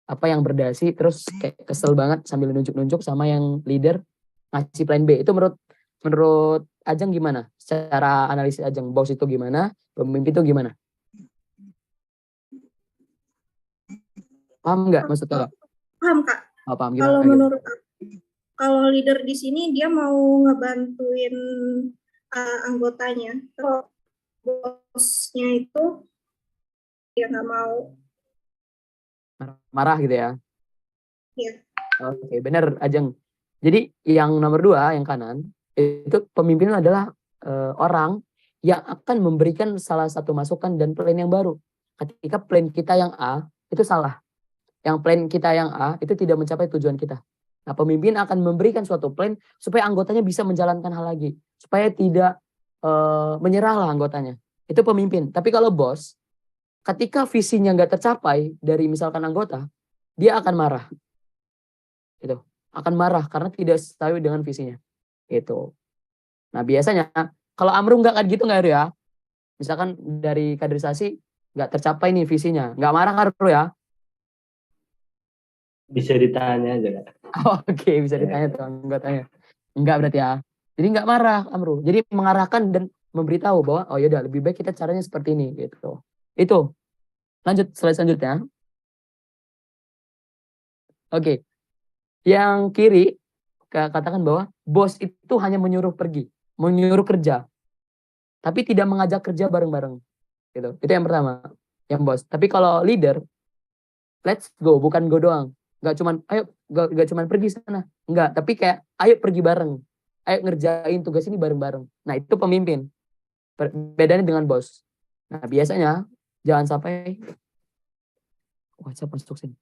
apa yang berdasi, terus kayak kesel banget sambil nunjuk-nunjuk sama yang leader ngasih plan B. Itu menurut Ajeng gimana? Secara analisis Ajeng, bos itu gimana? Pemimpin itu gimana? Paham nggak maksud kakak? Paham, Kak. Oh, paham. Kalau Gimana? menurut aku, kalau leader di sini dia mau ngebantuin anggotanya. Kalau bosnya itu dia nggak mau. Marah gitu ya? Iya. Oke, benar Ajeng. Jadi yang nomor 2, yang kanan, itu pemimpin adalah orang yang akan memberikan salah satu masukan dan plan yang baru. Ketika plan kita yang A, itu salah. Yang plan kita yang A, itu tidak mencapai tujuan kita. Nah, pemimpin akan memberikan suatu plan supaya anggotanya bisa menjalankan hal lagi. Supaya tidak menyerahlah anggotanya. Itu pemimpin. Tapi kalau bos, ketika visinya nggak tercapai dari misalkan anggota, dia akan marah. Gitu. Akan marah karena tidak sesuai dengan visinya. Gitu. Nah, biasanya kalau Amru nggak kayak gitu nggak ya? Misalkan dari kaderisasi nggak tercapai nih visinya. Nggak marah kan ya? Bisa ditanya aja, Kak. Oke, bisa ditanya tuh anggotanya. Enggak berarti ya. Jadi nggak marah, Amru. Jadi mengarahkan dan memberitahu bahwa oh yaudah lebih baik kita caranya seperti ini gitu. Itu. Lanjut slide selanjutnya. Oke. Yang kiri katakan bahwa bos itu hanya menyuruh pergi, menyuruh kerja. Tapi tidak mengajak kerja bareng-bareng. Gitu. Itu yang pertama, yang bos. Tapi kalau leader, let's go, bukan go doang. Gak cuman pergi sana. Enggak, tapi kayak ayo pergi bareng. Ayo ngerjain tugas ini bareng-bareng. Nah, itu pemimpin. Bedanya dengan bos. Nah, biasanya jangan sampai WhatsApp masuk sini.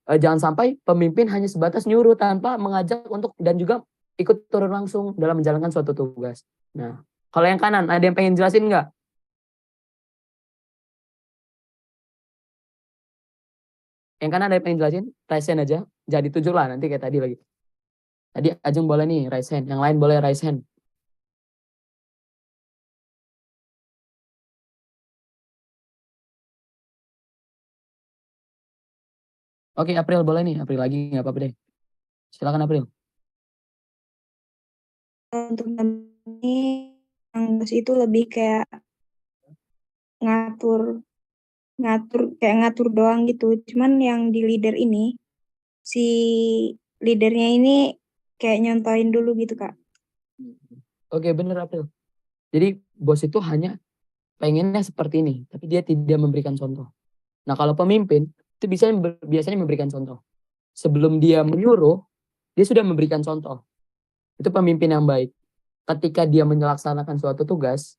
Jangan sampai pemimpin hanya sebatas nyuruh tanpa mengajak untuk dan juga ikut turun langsung dalam menjalankan suatu tugas. Nah, kalau yang kanan ada yang pengen jelasin enggak? Yang kanan ada yang pengen jelasin? Raise hand aja. Jadi 7 lah nanti kayak tadi lagi. Tadi Ajeng boleh nih raise hand. Yang lain boleh raise hand. Oke, April boleh nih. April lagi nggak apa-apa deh. Silakan April. Untuk ini yang bos itu lebih kayak ngatur doang gitu. Cuman yang di leader ini, si leadernya ini kayak nyontoin dulu gitu, Kak. Oke, bener April. Jadi bos itu hanya pengennya seperti ini, tapi dia tidak memberikan contoh. Nah, kalau pemimpin itu biasanya memberikan contoh. Sebelum dia menyuruh, dia sudah memberikan contoh. Itu pemimpin yang baik. Ketika dia melaksanakan suatu tugas,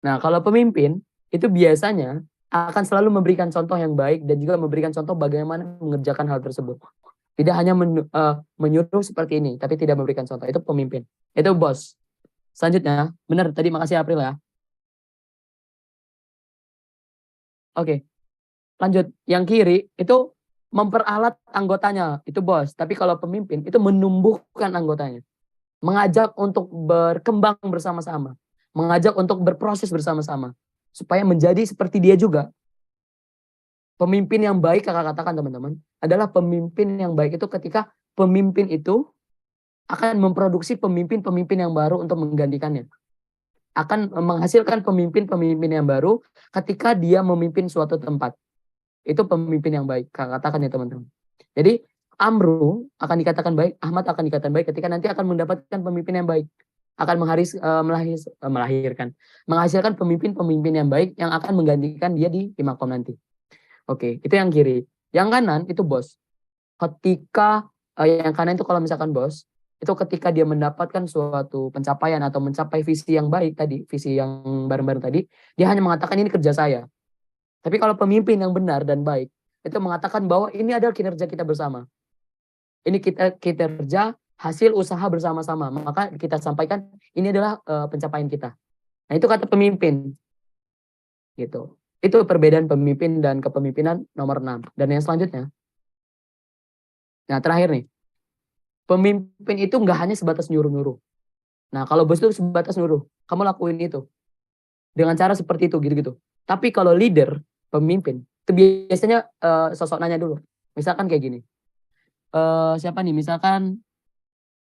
nah, kalau pemimpin itu biasanya akan selalu memberikan contoh yang baik dan juga memberikan contoh bagaimana mengerjakan hal tersebut. Tidak hanya menyuruh seperti ini, tapi tidak memberikan contoh. Itu pemimpin. Itu bos. Selanjutnya, benar tadi makasih April ya. Oke. Lanjut. Yang kiri itu memperalat anggotanya. Itu bos. Tapi kalau pemimpin itu menumbuhkan anggotanya. Mengajak untuk berkembang bersama-sama. Mengajak untuk berproses bersama-sama. Supaya menjadi seperti dia juga. Pemimpin yang baik, kakak katakan teman-teman, adalah pemimpin yang baik itu ketika pemimpin itu akan memproduksi pemimpin-pemimpin yang baru untuk menggantikannya. Akan menghasilkan pemimpin-pemimpin yang baru ketika dia memimpin suatu tempat. Itu pemimpin yang baik, kakak katakan ya teman-teman. Jadi Amru akan dikatakan baik, Ahmad akan dikatakan baik ketika nanti akan mendapatkan pemimpin yang baik. akan menghasilkan pemimpin-pemimpin yang baik yang akan menggantikan dia di Himakom nanti. Oke, itu yang kiri. Yang kanan itu bos. Ketika yang kanan itu kalau misalkan bos, itu ketika dia mendapatkan suatu pencapaian atau mencapai visi yang baik tadi, visi yang bareng-bareng tadi, dia hanya mengatakan ini kerja saya. Tapi kalau pemimpin yang benar dan baik, itu mengatakan bahwa ini adalah kinerja kita bersama. Ini kita kinerja hasil usaha bersama-sama. Maka kita sampaikan ini adalah pencapaian kita. Nah, itu kata pemimpin. Gitu. Itu perbedaan pemimpin dan kepemimpinan nomor 6. Dan yang selanjutnya. Nah, terakhir nih. Pemimpin itu nggak hanya sebatas nyuruh-nyuruh. Nah, kalau bos itu sebatas nyuruh, kamu lakuin itu. Dengan cara seperti itu, gitu-gitu. Tapi kalau leader, pemimpin, itu biasanya sosok nanya dulu. Misalkan kayak gini. Siapa nih? Misalkan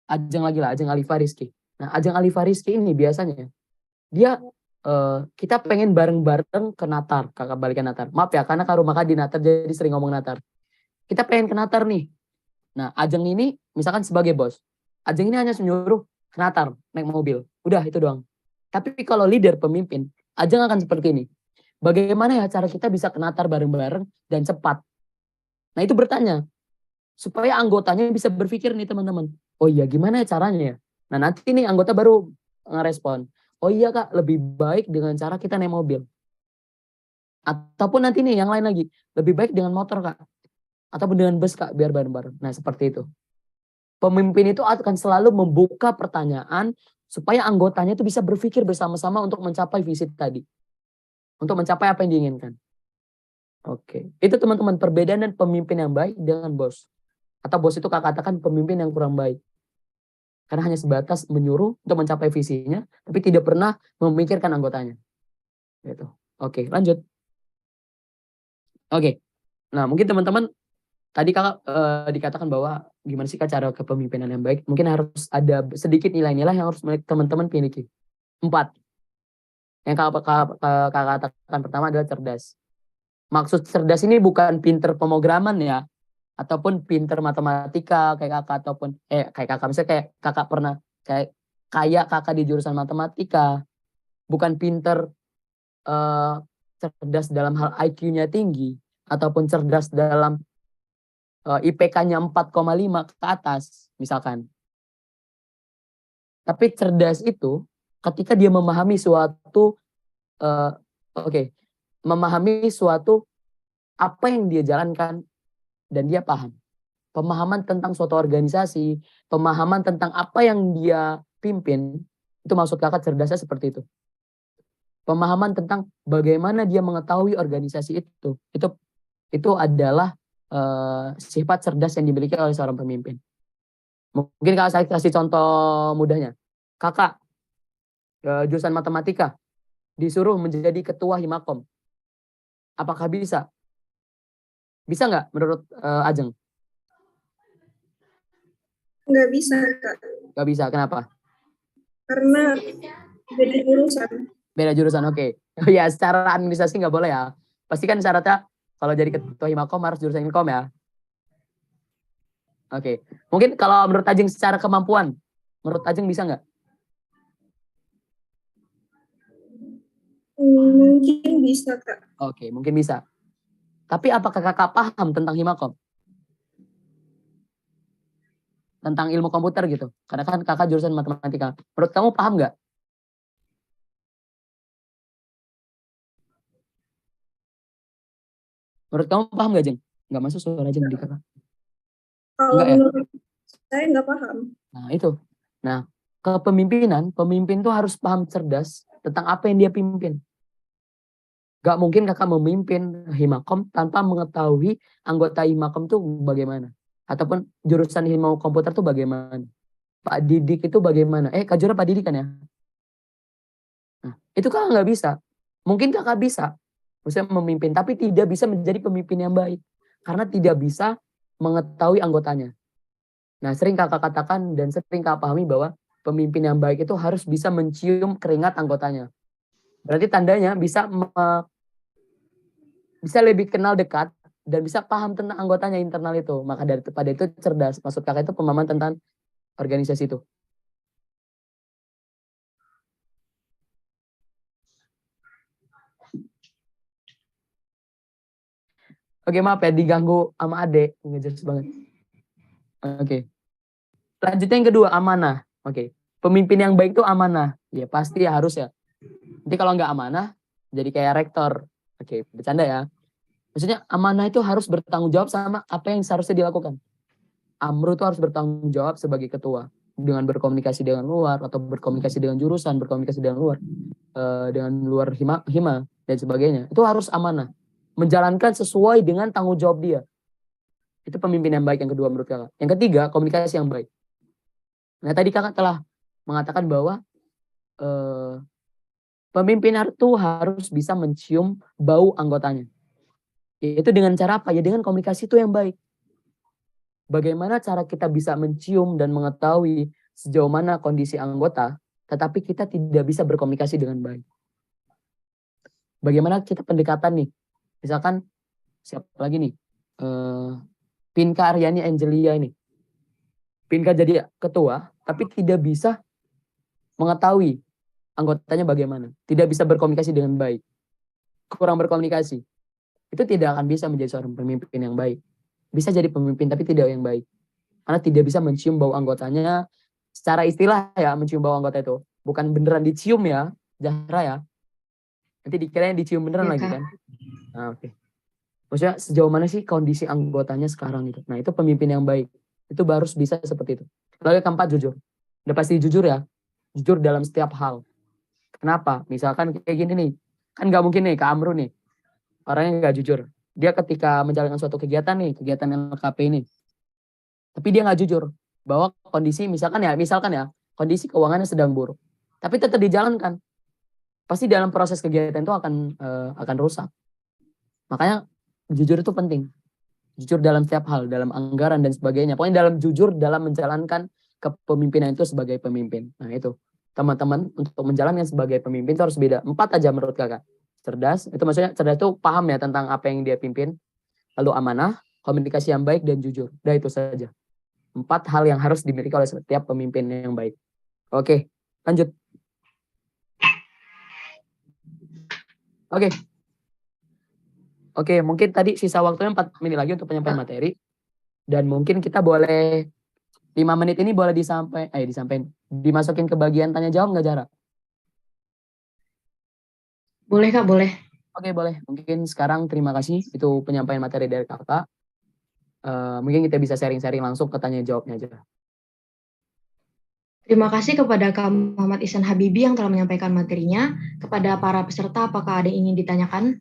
Ajeng lagi lah, Ajeng Alifa Rizky. Nah, Ajeng Alifa Rizky ini biasanya, dia kita pengen bareng-bareng ke Natar, kakak balikan Natar. Maaf ya, karena Kak Rumah di Natar, jadi sering ngomong Natar. Kita pengen ke Natar nih. Nah, Ajeng ini misalkan sebagai bos. Ajeng ini hanya menyuruh ke Natar, naik mobil. Udah, itu doang. Tapi kalau leader, pemimpin, Ajeng akan seperti ini. Bagaimana ya cara kita bisa ke Natar bareng-bareng dan cepat? Nah, itu bertanya. Supaya anggotanya bisa berpikir nih teman-teman. Oh iya, gimana ya caranya ya? Nah, nanti nih anggota baru ngerespon. Oh iya Kak, lebih baik dengan cara kita naik mobil. Ataupun nanti nih yang lain lagi. Lebih baik dengan motor Kak. Ataupun dengan bus Kak, biar bareng-bareng. Nah, seperti itu. Pemimpin itu akan selalu membuka pertanyaan supaya anggotanya itu bisa berpikir bersama-sama untuk mencapai visi tadi. Untuk mencapai apa yang diinginkan. Oke. Itu teman-teman perbedaan dan pemimpin yang baik dengan bos. Atau bos itu Kak katakan pemimpin yang kurang baik. Karena hanya sebatas menyuruh untuk mencapai visinya, tapi tidak pernah memikirkan anggotanya. Gitu. Oke, lanjut. Oke. Nah, mungkin teman-teman tadi Kakak dikatakan bahwa gimana sih Kak cara kepemimpinan yang baik? Mungkin harus ada sedikit nilai-nilai yang harus teman-teman miliki. 4. Yang Kakak katakan pertama adalah cerdas. Maksud cerdas ini bukan pinter pemrograman ya, ataupun pinter matematika kayak Kakak, ataupun kayak Kakak misalnya kayak Kakak pernah kayak Kakak di jurusan matematika, bukan pinter cerdas dalam hal IQ-nya tinggi, ataupun cerdas dalam IPK-nya 4,5 ke atas misalkan. Tapi cerdas itu ketika dia memahami suatu memahami suatu apa yang dia jalankan dan dia paham. Pemahaman tentang suatu organisasi, pemahaman tentang apa yang dia pimpin, itu maksud Kakak cerdasnya seperti itu. Pemahaman tentang bagaimana dia mengetahui organisasi itu. Itu adalah sifat cerdas yang dimiliki oleh seorang pemimpin. Mungkin kalau saya kasih contoh mudahnya. Kakak jurusan matematika disuruh menjadi ketua Himakom. Apakah bisa? Bisa nggak menurut Ajeng? Nggak bisa, Kak. Nggak bisa, kenapa? Karena beda jurusan. Beda jurusan, oke. Ya, secara administrasi nggak boleh ya. Pasti kan syaratnya kalau jadi ketua Himakom harus jurusan Ilkom ya. Oke. Mungkin kalau menurut Ajeng secara kemampuan, menurut Ajeng bisa nggak? Mungkin bisa, Kak. Oke, mungkin bisa. Tapi apakah Kakak paham tentang Himakom? Tentang ilmu komputer gitu. Karena kan Kakak jurusan matematika. Menurut kamu paham nggak? Menurut kamu paham nggak, Jeng? Nggak masuk suara Jeng di Kakak. Kalau Enggak ya? menurut saya nggak paham. Nah, itu. Nah, kepemimpinan, pemimpin tuh harus paham cerdas tentang apa yang dia pimpin. Gak mungkin Kakak memimpin Himakom tanpa mengetahui anggota Himakom tuh bagaimana. Ataupun jurusan ilmu komputer tuh bagaimana. Pak Didik itu bagaimana. Kak Jura Pak Didik kan ya? Nah, itu Kakak nggak bisa. Mungkin Kakak bisa. Maksudnya memimpin, tapi tidak bisa menjadi pemimpin yang baik. Karena tidak bisa mengetahui anggotanya. Nah, sering Kakak katakan dan sering Kakak pahami bahwa pemimpin yang baik itu harus bisa mencium keringat anggotanya. Berarti tandanya bisa lebih kenal dekat dan bisa paham tentang anggotanya internal itu. Maka daripada itu cerdas. Maksud Kakak itu pemahaman tentang organisasi itu. Oke, maaf ya diganggu sama adek, ngejelas banget. Oke. Lanjutnya yang kedua, amanah. Oke. Pemimpin yang baik itu amanah. Ya pasti harus ya. Nanti kalau nggak amanah, jadi kayak rektor. Oke, bercanda ya. Maksudnya amanah itu harus bertanggung jawab sama apa yang seharusnya dilakukan. Amru itu harus bertanggung jawab sebagai ketua dengan berkomunikasi dengan luar atau berkomunikasi dengan jurusan, berkomunikasi dengan luar hima dan sebagainya. Itu harus amanah. Menjalankan sesuai dengan tanggung jawab dia. Itu pemimpin yang baik yang kedua menurut kakak. Yang ketiga, komunikasi yang baik. Nah tadi kakak telah mengatakan bahwa pemimpin itu harus bisa mencium bau anggotanya. Itu dengan cara apa? Ya dengan komunikasi itu yang baik. Bagaimana cara kita bisa mencium dan mengetahui sejauh mana kondisi anggota, tetapi kita tidak bisa berkomunikasi dengan baik. Bagaimana kita pendekatan nih? Misalkan, siapa lagi nih? Pinka Aryani Angelia ini. Pinka jadi ketua, tapi tidak bisa mengetahui anggotanya bagaimana. Tidak bisa berkomunikasi dengan baik. Kurang berkomunikasi. Itu tidak akan bisa menjadi seorang pemimpin yang baik. Bisa jadi pemimpin tapi tidak yang baik. Karena tidak bisa mencium bau anggotanya. Secara istilah ya, mencium bau anggota itu. Bukan beneran dicium ya, Zahra ya. Nanti dikirain dicium beneran lagi kan. Nah, oke. Maksudnya sejauh mana sih kondisi anggotanya sekarang gitu. Nah itu pemimpin yang baik. Itu baru bisa seperti itu. Lalu yang keempat jujur. Udah pasti jujur ya. Jujur dalam setiap hal. Kenapa? Misalkan kayak gini nih. Kan gak mungkin nih Kak Amru nih. Orangnya nggak jujur. Dia ketika menjalankan suatu kegiatan nih, kegiatan LKP ini, tapi dia nggak jujur bahwa kondisi misalkan ya, kondisi keuangannya sedang buruk, tapi tetap dijalankan, pasti dalam proses kegiatan itu akan rusak. Makanya jujur itu penting. Jujur dalam setiap hal, dalam anggaran dan sebagainya. Pokoknya jujur dalam menjalankan kepemimpinan itu sebagai pemimpin. Nah itu, teman-teman untuk menjalankan sebagai pemimpin itu harus beda. 4 aja menurut kakak. Cerdas, itu maksudnya cerdas itu paham ya tentang apa yang dia pimpin. Lalu amanah, komunikasi yang baik, dan jujur. Udah itu saja. 4 hal yang harus dimiliki oleh setiap pemimpin yang baik. Oke, lanjut. Oke, mungkin tadi sisa waktunya 4 menit lagi untuk penyampaian materi. Dan mungkin kita boleh 5 menit ini boleh dimasukin ke bagian tanya jawab nggak, Zahra? Boleh Kak, boleh. Oke, boleh. Mungkin sekarang terima kasih. Itu penyampaian materi dari kakak. Mungkin kita bisa sharing-sharing langsung ke tanya jawabnya aja. Terima kasih kepada Kak Muhammad Ihsan Habibie yang telah menyampaikan materinya. Kepada para peserta, apakah ada yang ingin ditanyakan?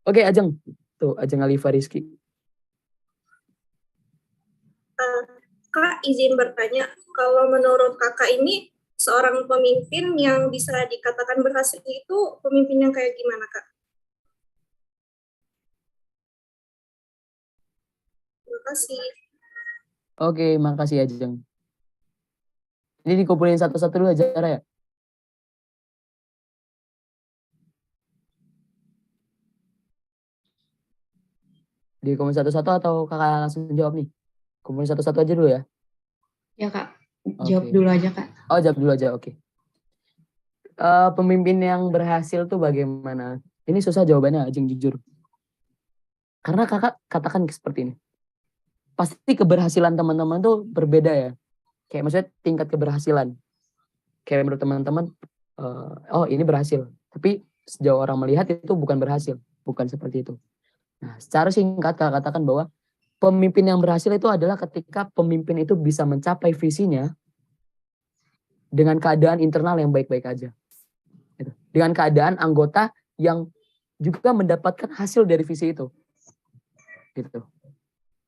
Oke, Ajeng. Tuh, Ajeng Alifa Rizky. Kak, izin bertanya, kalau menurut kakak ini, seorang pemimpin yang bisa dikatakan berhasil itu pemimpin yang kayak gimana, Kak? Terima kasih. Oke, makasih Ajeng. Ini dikumpulin satu-satu dulu aja, ya? Dikumpulin satu-satu atau kakak langsung jawab nih? Kumpulin satu-satu aja dulu ya? Ya Kak, jawab dulu aja Kak. Oh, jawab dulu aja, oke. Pemimpin yang berhasil tuh bagaimana? Ini susah jawabannya, Ajeng, jujur. Karena kakak katakan seperti ini. Pasti keberhasilan teman-teman tuh berbeda ya. Kayak maksudnya tingkat keberhasilan. Kayak menurut teman-teman, oh ini berhasil. Tapi sejauh orang melihat itu bukan berhasil. Bukan seperti itu. Nah, secara singkat kakak katakan bahwa pemimpin yang berhasil itu adalah ketika pemimpin itu bisa mencapai visinya dengan keadaan internal yang baik-baik aja. Dengan keadaan anggota yang juga mendapatkan hasil dari visi itu. Gitu.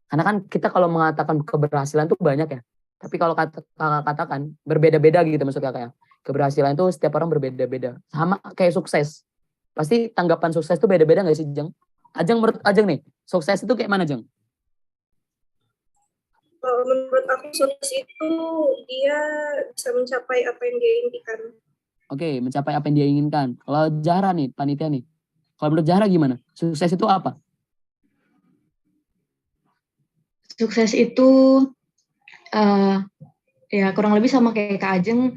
Karena kan kita kalau mengatakan keberhasilan itu banyak ya. Tapi kalau kakak katakan berbeda-beda gitu maksud kakak ya. Keberhasilan itu setiap orang berbeda-beda. Sama kayak sukses. Pasti tanggapan sukses itu beda-beda gak sih, Jeng? Ajeng, menurut Ajeng nih, sukses itu kayak mana, Jeng? Menurut aku sukses itu dia bisa mencapai apa yang dia inginkan. Oke, mencapai apa yang dia inginkan. Kalau Zahra nih, panitia nih. Kalau menurut Zahra gimana? Sukses itu apa? sukses itu ya kurang lebih sama kayak Kak Ajeng,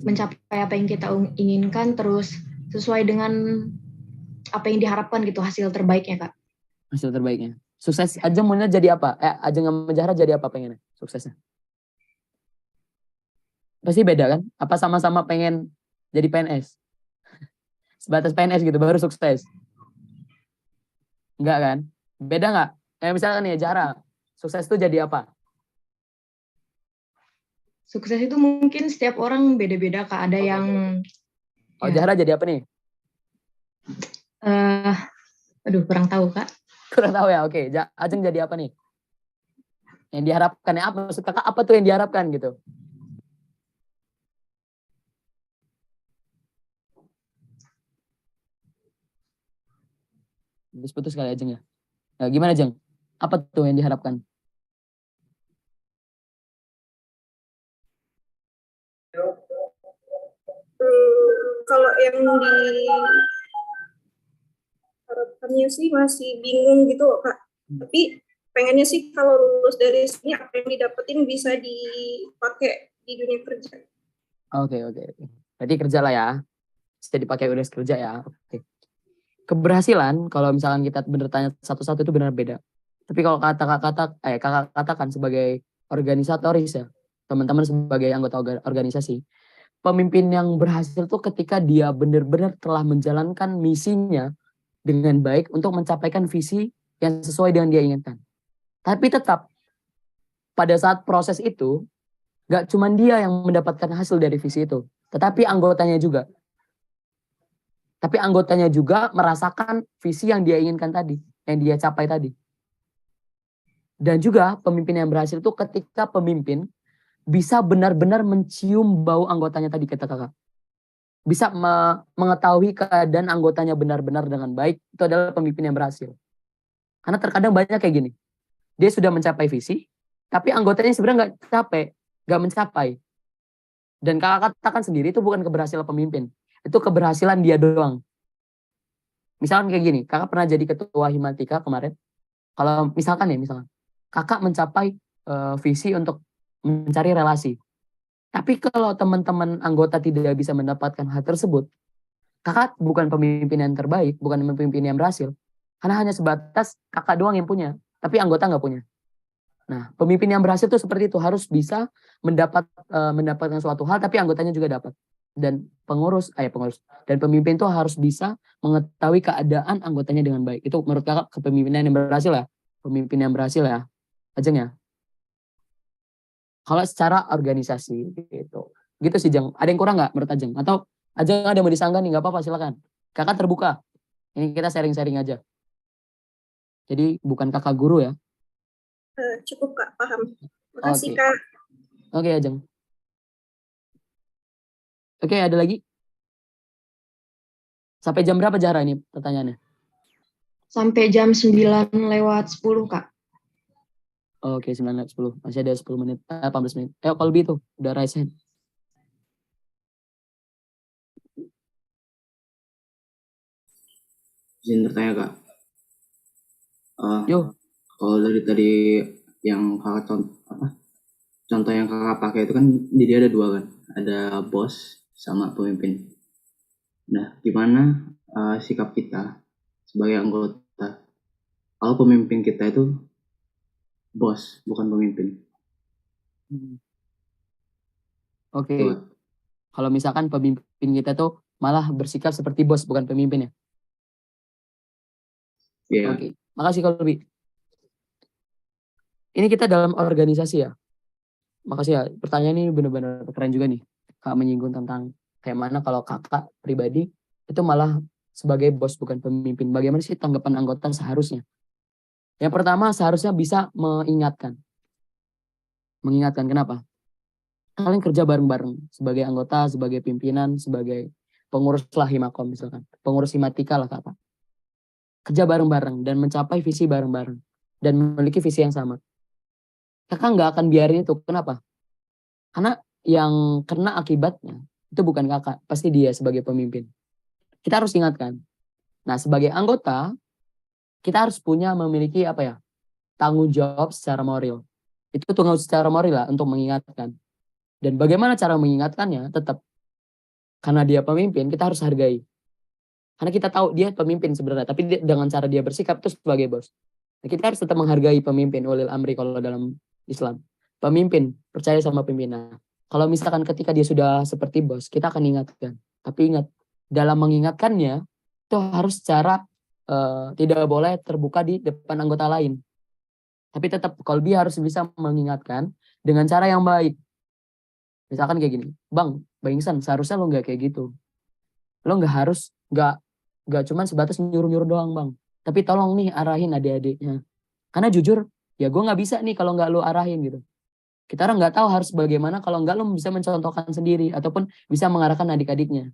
mencapai apa yang kita inginkan terus sesuai dengan apa yang diharapkan gitu, hasil terbaiknya Kak. Hasil terbaiknya. Sukses Ajeng maunya jadi apa? Ajeng sama Zahra jadi apa pengennya suksesnya? Pasti beda kan? Apa sama-sama pengen jadi PNS? Sebatas PNS gitu baru sukses? Enggak kan? Beda nggak? Kayak misalkan nih Zahra, sukses itu jadi apa? Sukses itu mungkin setiap orang beda-beda Kak. Ada yang Zahra jadi apa nih? Aduh kurang tahu Kak. Kurang tahu ya, oke. Ajeng jadi apa nih? Yang diharapkan ya apa? Maksud kakak apa tuh yang diharapkan gitu? Putus kali Ajeng ya. Nah, gimana Jeng? Apa tuh yang diharapkan? Kalau yang diharapkannya sih masih bingung gitu Kak. Tapi pengennya sih kalau lulus dari sini apa yang didapetin bisa dipakai di dunia kerja. Oke. Berarti kerja lah ya. Bisa dipakai udah kerja ya. Oke. Keberhasilan kalau misalkan kita bener tanya satu-satu itu benar beda. Tapi kalau kakak katakan sebagai organisatoris ya, teman-teman sebagai anggota organisasi, pemimpin yang berhasil tuh ketika dia benar-benar telah menjalankan misinya dengan baik untuk mencapaikan visi yang sesuai dengan dia inginkan. Tapi tetap pada saat proses itu gak cuma dia yang mendapatkan hasil dari visi itu, tetapi anggotanya juga. Tapi anggotanya juga merasakan visi yang dia inginkan tadi, yang dia capai tadi. Dan juga pemimpin yang berhasil itu ketika pemimpin bisa benar-benar mencium bau anggotanya tadi kata kakak. Bisa mengetahui keadaan anggotanya benar-benar dengan baik, itu adalah pemimpin yang berhasil. Karena terkadang banyak kayak gini. Dia sudah mencapai visi, tapi anggotanya sebenarnya nggak mencapai. Dan kakak katakan sendiri itu bukan keberhasilan pemimpin. Itu keberhasilan dia doang. Misalkan kayak gini, kakak pernah jadi ketua Himatika kemarin. Kalau misalkan kakak mencapai visi untuk mencari relasi. Tapi kalau teman-teman anggota tidak bisa mendapatkan hal tersebut, kakak bukan pemimpin yang terbaik, bukan pemimpin yang berhasil. Karena hanya sebatas kakak doang yang punya, tapi anggota nggak punya. Nah, pemimpin yang berhasil itu seperti itu, harus bisa mendapatkan suatu hal, tapi anggotanya juga dapat. Dan pengurus dan pemimpin itu harus bisa mengetahui keadaan anggotanya dengan baik. Itu menurut kakak kepemimpinan yang berhasil ya, pemimpin yang berhasil ya, Ajeng ya. Kalau secara organisasi gitu sih Jeng. Ada yang kurang nggak menurut Ajeng? Atau Ajeng ada yang mau disanggah nih? Nggak apa-apa, silakan. Kakak terbuka. Ini kita sharing-sharing aja. Jadi bukan kakak guru ya. Cukup Kak, paham. Makasih Kak. Oke Ajeng. Oke, ada lagi? Sampai jam berapa Zahra ini pertanyaannya? Sampai jam 9:10 Kak. Oke, 9:10. Masih ada 10 menit, 18 menit. Kalau lebih itu, udah raise hand. Izin bertanya Kak. Yo. Kalau dari tadi yang kakak contoh yang kakak pakai itu kan di dia ada dua kan, ada bos sama pemimpin. Nah, gimana sikap kita sebagai anggota kalau pemimpin kita itu bos bukan pemimpin? Oke. Kalau misalkan pemimpin kita tuh malah bersikap seperti bos bukan pemimpin ya? Iya. Oke. Makasih kalau lebih. Ini kita dalam organisasi ya. Makasih ya. Pertanyaan ini benar-benar keren juga nih. Kak menyinggung tentang kayak mana kalau kakak pribadi itu malah sebagai bos bukan pemimpin. Bagaimana sih tanggapan anggota seharusnya? Yang pertama seharusnya bisa mengingatkan. Mengingatkan kenapa? Kalian kerja bareng-bareng sebagai anggota, sebagai pimpinan, sebagai pengurus lah Himakom misalkan. Pengurus Himatika lah kakak. Kerja bareng-bareng dan mencapai visi bareng-bareng. Dan memiliki visi yang sama. Kakak nggak akan biarin itu. Kenapa? Karena yang kena akibatnya itu bukan kakak. Pasti dia sebagai pemimpin. Kita harus ingatkan. Nah sebagai anggota, kita harus memiliki tanggung jawab secara moral. Itu tanggung jawab secara moral lah untuk mengingatkan. Dan bagaimana cara mengingatkannya? Tetap karena dia pemimpin, kita harus hargai. Karena kita tahu dia pemimpin sebenarnya, tapi dengan cara dia bersikap itu sebagai bos. Nah, kita harus tetap menghargai pemimpin, ulil amri kalau dalam Islam. Pemimpin, percaya sama pimpinan. Kalau misalkan ketika dia sudah seperti bos, kita akan ingatkan. Tapi ingat, dalam mengingatkannya, itu harus secara tidak boleh terbuka di depan anggota lain. Tapi tetap kolbi harus bisa mengingatkan dengan cara yang baik. Misalkan kayak gini, Bang Insan, seharusnya lo nggak kayak gitu. Lo nggak cuman sebatas nyuruh-nyuruh doang, Bang. Tapi tolong nih arahin adik-adiknya. Karena jujur, ya gue nggak bisa nih kalau nggak lo arahin gitu. Kita orang nggak tahu harus bagaimana kalau nggak lo bisa mencontohkan sendiri ataupun bisa mengarahkan adik-adiknya.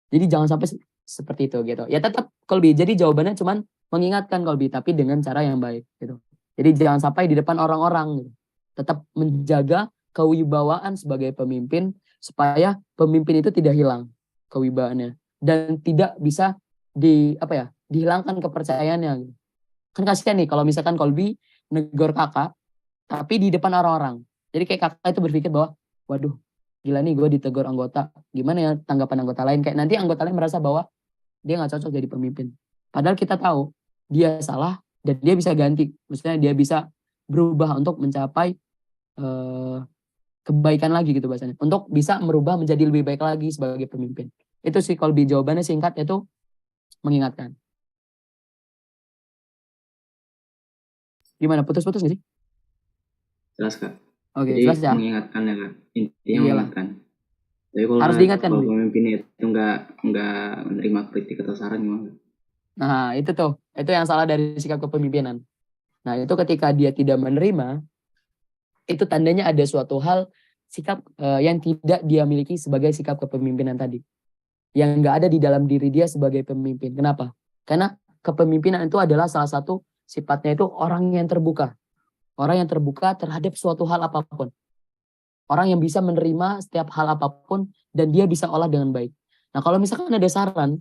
Jadi jangan sampai seperti itu gitu. Ya tetap kolbi. Jadi jawabannya cuman mengingatkan kolbi, tapi dengan cara yang baik gitu. Jadi jangan sampai di depan orang-orang gitu. Tetap menjaga kewibawaan sebagai pemimpin supaya pemimpin itu tidak hilang kewibawaannya dan tidak bisa dihilangkan kepercayaannya gitu. Kan kasihan nih kalau misalkan kolbi negor kakak tapi di depan orang-orang. Jadi kayak kakak itu berpikir bahwa waduh gila nih gue ditegur anggota, gimana ya tanggapan anggota lain, kayak nanti anggota lain merasa bahwa dia nggak cocok jadi pemimpin. Padahal kita tahu dia salah dan dia bisa ganti, maksudnya dia bisa berubah untuk mencapai kebaikan lagi gitu bahasanya, untuk bisa merubah menjadi lebih baik lagi sebagai pemimpin. Itu sih kalau jawabannya singkat itu mengingatkan. Gimana, putus-putus nggak sih? Jelas Kak. Oke, Jadi jelas ya. mengingatkan ya Kak. Intinya Iyalah. mengingatkan. Tapi kalau Harus diingatkan, kalau Bi. pemimpin itu nggak menerima kritik atau saran gimana? Nah itu tuh, itu yang salah dari sikap kepemimpinan. Nah itu ketika dia tidak menerima, itu tandanya ada suatu hal sikap yang tidak dia miliki sebagai sikap kepemimpinan tadi, yang nggak ada di dalam diri dia sebagai pemimpin. Kenapa? Karena kepemimpinan itu adalah salah satu sifatnya itu orang yang terbuka. Orang yang terbuka terhadap suatu hal apapun. Orang yang bisa menerima setiap hal apapun dan dia bisa olah dengan baik. Nah kalau misalkan ada saran,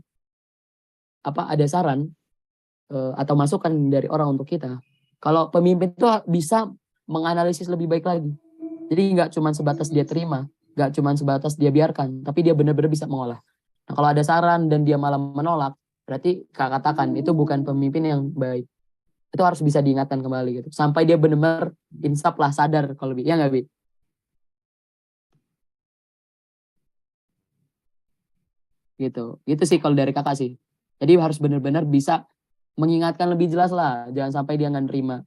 atau masukan dari orang untuk kita, kalau pemimpin itu bisa menganalisis lebih baik lagi. Jadi nggak cuma sebatas dia terima, nggak cuma sebatas dia biarkan, tapi dia benar-benar bisa mengolah. Nah kalau ada saran dan dia malah menolak, berarti katakan itu bukan pemimpin yang baik. Itu harus bisa diingatkan kembali gitu. Sampai dia benar-benar insaf lah, sadar kalau ya nggak Bi? Gitu. Itu sih kalau dari kakak sih. Jadi harus benar-benar bisa mengingatkan lebih jelas lah. Jangan sampai dia nggak nerima.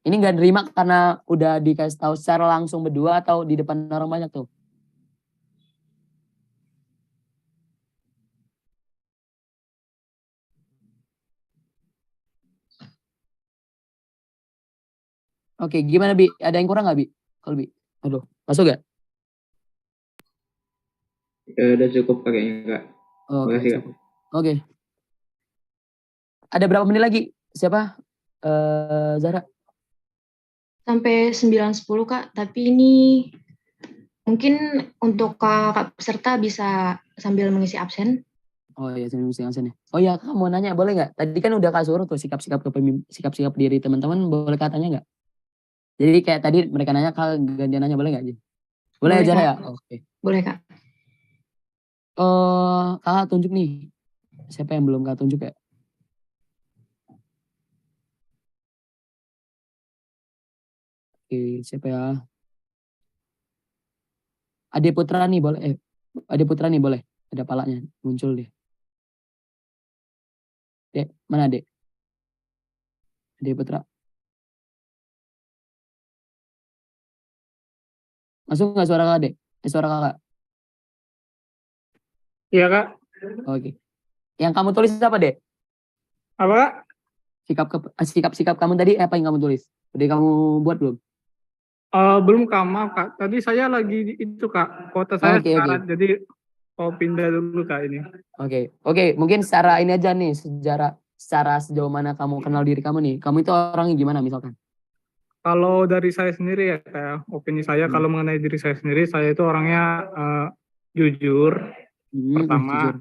Ini nggak nerima karena udah dikasih tahu secara langsung berdua atau di depan orang banyak tuh. Oke, gimana Bi? Ada yang kurang nggak Bi? Kalau Bi, aduh, masuk gak? Udah cukup kayaknya Kak. Oke, Makasih Kak. cukup. Oke. Ada berapa menit lagi? Siapa? Zara? Sampai 9.10 Kak, tapi ini mungkin untuk kakak peserta bisa sambil mengisi absen. Oh iya, mesti absen ya. Oh iya, Kak mau nanya, boleh nggak? Tadi kan udah Kak suruh tuh sikap-sikap diri teman-teman, boleh katanya nggak? Jadi kayak tadi mereka nanya, Kak gantian nanya, boleh nggak? Boleh aja ya? Oke. Boleh Kak. Kakak tunjuk nih. Siapa yang belum Kak tunjuk ya? Oke, siapa ya? Ade Putra nih boleh. Ade Putra nih boleh. Ada palanya muncul deh. Dek, mana Dek? Ade Putra. Masuk nggak suara Kakak, Dek? Suara Kakak. Iya Kak. Oke. Yang kamu tulis apa, Dek? Apa Kak? Sikap kamu tadi apa yang kamu tulis? Udah kamu buat belum? Belum Kak, maaf Kak. Tadi saya lagi itu Kak, kota saya sekarat, jadi mau pindah dulu Kak ini. Oke. Mungkin secara ini aja nih, secara sejauh mana kamu kenal diri kamu nih. Kamu itu orangnya gimana misalkan? Kalau dari saya sendiri ya kayak opini saya kalau mengenai diri saya sendiri, saya itu orangnya jujur. Pertama. Jujur.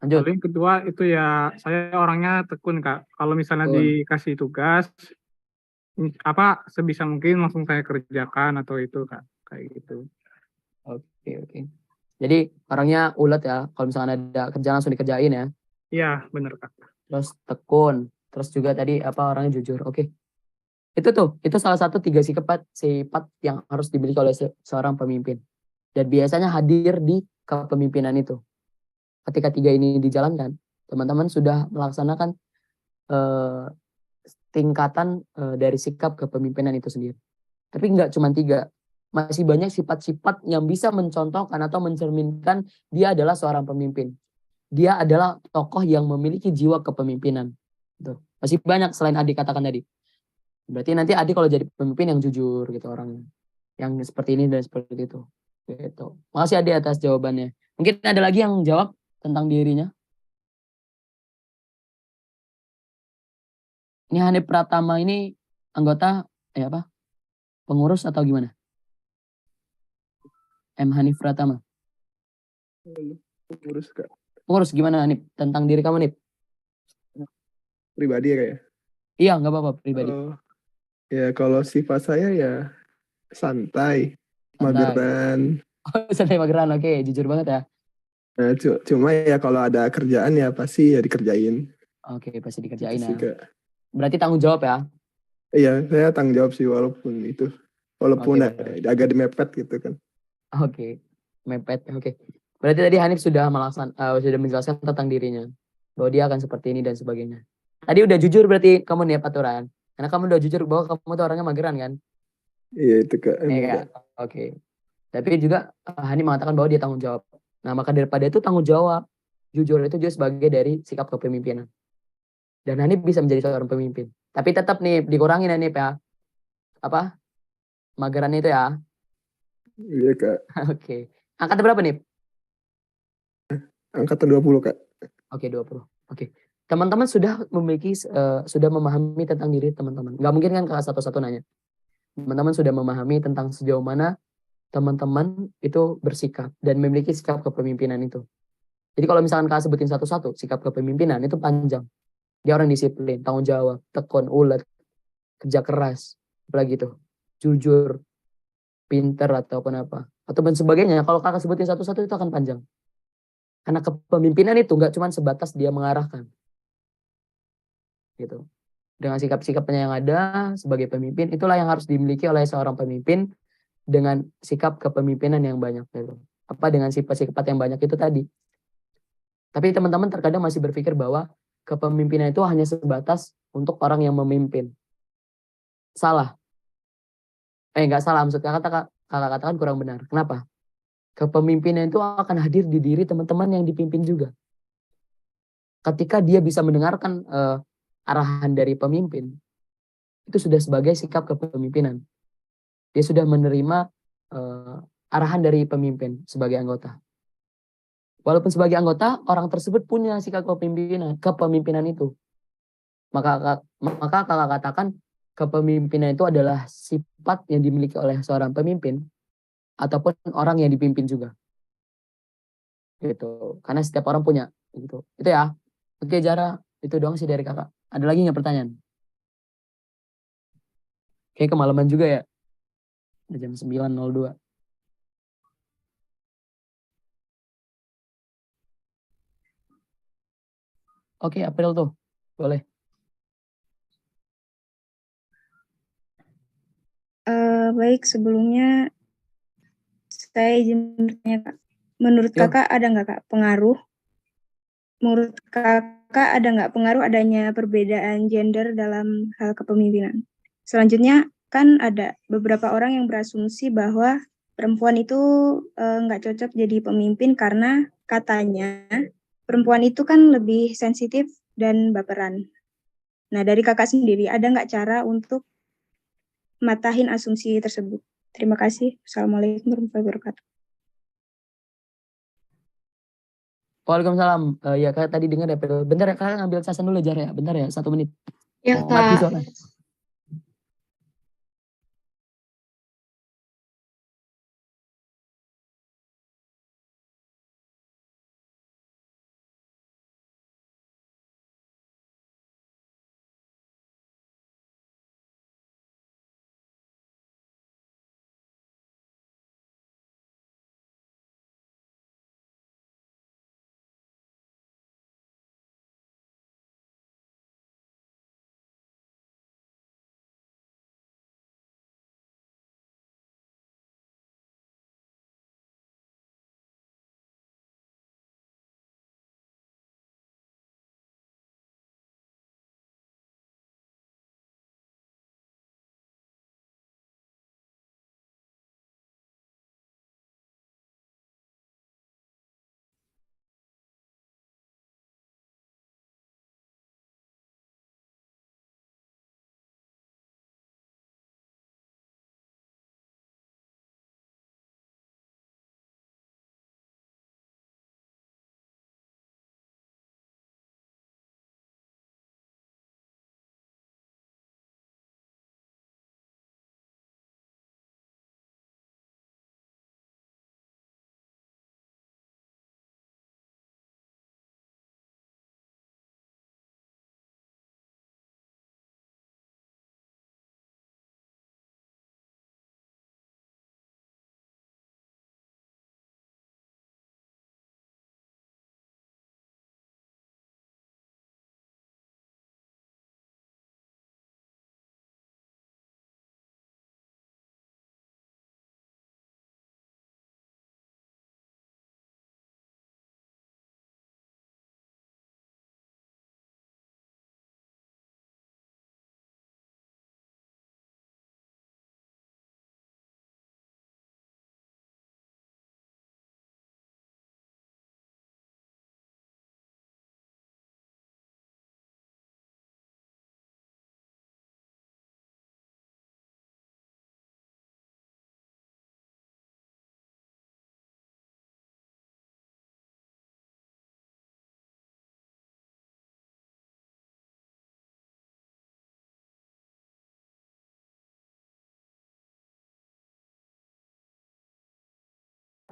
Lanjut. Lalu yang kedua itu ya saya orangnya tekun Kak. Kalau misalnya Tekun. dikasih tugas sebisa mungkin langsung saya kerjakan atau itu Kak, kayak gitu. Oke. Jadi orangnya ulet ya. Kalau misalkan ada kerjaan langsung dikerjain ya. Iya, benar Kak. Terus tekun. Terus juga tadi orangnya jujur. Oke. Itu salah satu 3 sifat yang harus dimiliki oleh seorang pemimpin. Dan biasanya hadir di kepemimpinan itu. Ketika 3 ini dijalankan, teman-teman sudah melaksanakan tingkatan dari sikap kepemimpinan itu sendiri. Tapi nggak cuma 3. Masih banyak sifat-sifat yang bisa mencontohkan atau mencerminkan dia adalah seorang pemimpin. Dia adalah tokoh yang memiliki jiwa kepemimpinan. Tuh. Masih banyak selain Adi katakan tadi. Berarti nanti Adi kalau jadi pemimpin yang jujur gitu orangnya. Yang seperti ini dan seperti itu. Gitu. Makasih Adi atas jawabannya. Mungkin ada lagi yang jawab tentang dirinya. Ini Hanif Pratama ini anggota pengurus atau gimana? M. Hanif Pratama. Pengurus Kak. Pengurus gimana Hanif? Tentang diri kamu Hanif? Pribadi ya Kak ya? Iya nggak apa-apa pribadi. Ya kalau sifat saya ya santai. Mageran. Santai mageran, oke. Jujur banget ya. Nah, cuma ya kalau ada kerjaan ya pasti ya dikerjain. Oke, pasti dikerjain Gitu ya. Berarti tanggung jawab ya? Iya, saya tanggung jawab sih walaupun agak dimepet gitu kan. Oke, mepet. Oke. Berarti tadi Hanif sudah menjelaskan tentang dirinya. Bahwa dia akan seperti ini dan sebagainya. Tadi udah jujur berarti kamu nih aturan. Karena kamu udah jujur bahwa kamu tuh orangnya mageran kan? Iya itu Kak. Iya, oke. Tapi juga Hanif mengatakan bahwa dia tanggung jawab. Nah, maka daripada itu tanggung jawab. Jujur itu juga sebagai dari sikap kepemimpinan. Dan Hanif bisa menjadi seorang pemimpin. Tapi tetap nih dikurangin Hanif ya. Mageran itu ya. Iya Kak. Oke. Angkatan berapa nih? Angkatan 20 Kak. Oke, 20. Oke. Teman-teman sudah memahami tentang diri teman-teman. Nggak mungkin kan kakak satu-satu nanya. Teman-teman sudah memahami tentang sejauh mana teman-teman itu bersikap dan memiliki sikap kepemimpinan itu. Jadi kalau misalkan kakak sebutin satu-satu, sikap kepemimpinan itu panjang. Dia orang disiplin, tanggung jawab, tekun, ulet, kerja keras, apalagi itu, jujur, pinter ataupun apa, ataupun sebagainya. Kalau kakak sebutin satu-satu itu akan panjang. Karena kepemimpinan itu nggak cuma sebatas dia mengarahkan, gitu. Dengan sikap-sikapnya yang ada sebagai pemimpin, itulah yang harus dimiliki oleh seorang pemimpin dengan sikap kepemimpinan yang banyak. Gitu. Dengan sifat-sifat yang banyak itu tadi. Tapi teman-teman terkadang masih berpikir bahwa kepemimpinan itu hanya sebatas untuk orang yang memimpin. Salah. Nggak salah, maksud kakak katakan kurang benar. Kenapa? Kepemimpinan itu akan hadir di diri teman-teman yang dipimpin juga. Ketika dia bisa mendengarkan arahan dari pemimpin, itu sudah sebagai sikap kepemimpinan. Dia sudah menerima arahan dari pemimpin sebagai anggota. Walaupun sebagai anggota, orang tersebut punya sikap kepemimpinan itu. Maka kakak katakan kepemimpinan itu adalah sifat yang dimiliki oleh seorang pemimpin ataupun orang yang dipimpin juga. Gitu. Karena setiap orang punya gitu. Itu ya. Oke, Jara, itu doang sih dari kakak. Ada lagi nggak pertanyaan? Kayak kemalaman juga ya. Jam 9.02. Oke, April tuh. Boleh. Baik, sebelumnya saya izin bertanya, Kak. Menurut kakak ada nggak, Kak, pengaruh? Menurut kakak ada nggak pengaruh adanya perbedaan gender dalam hal kepemimpinan? Selanjutnya, kan ada beberapa orang yang berasumsi bahwa perempuan itu nggak cocok jadi pemimpin karena katanya perempuan itu kan lebih sensitif dan baperan. Nah, dari kakak sendiri, ada nggak cara untuk matahin asumsi tersebut? Terima kasih. Assalamualaikum warahmatullahi wabarakatuh. Waalaikumsalam. Ya, kakak tadi dengar ya. Bentar ya, kakak ngambil casan dulu, Jar ya. Bentar ya, 1 menit. Ya, Mati Kak. soalnya.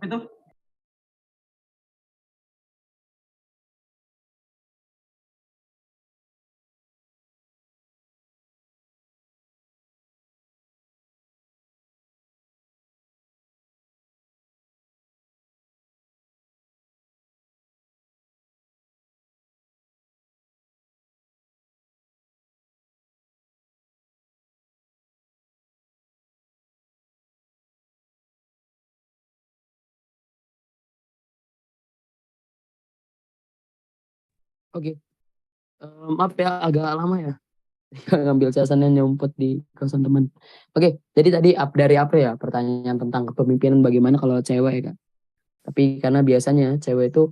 Itu Oke. Maaf ya agak lama ya. Ngambil casannya nyumput di kosan teman. Oke, jadi tadi dari April ya pertanyaan tentang kepemimpinan bagaimana kalau cewek ya kan. Tapi karena biasanya cewek itu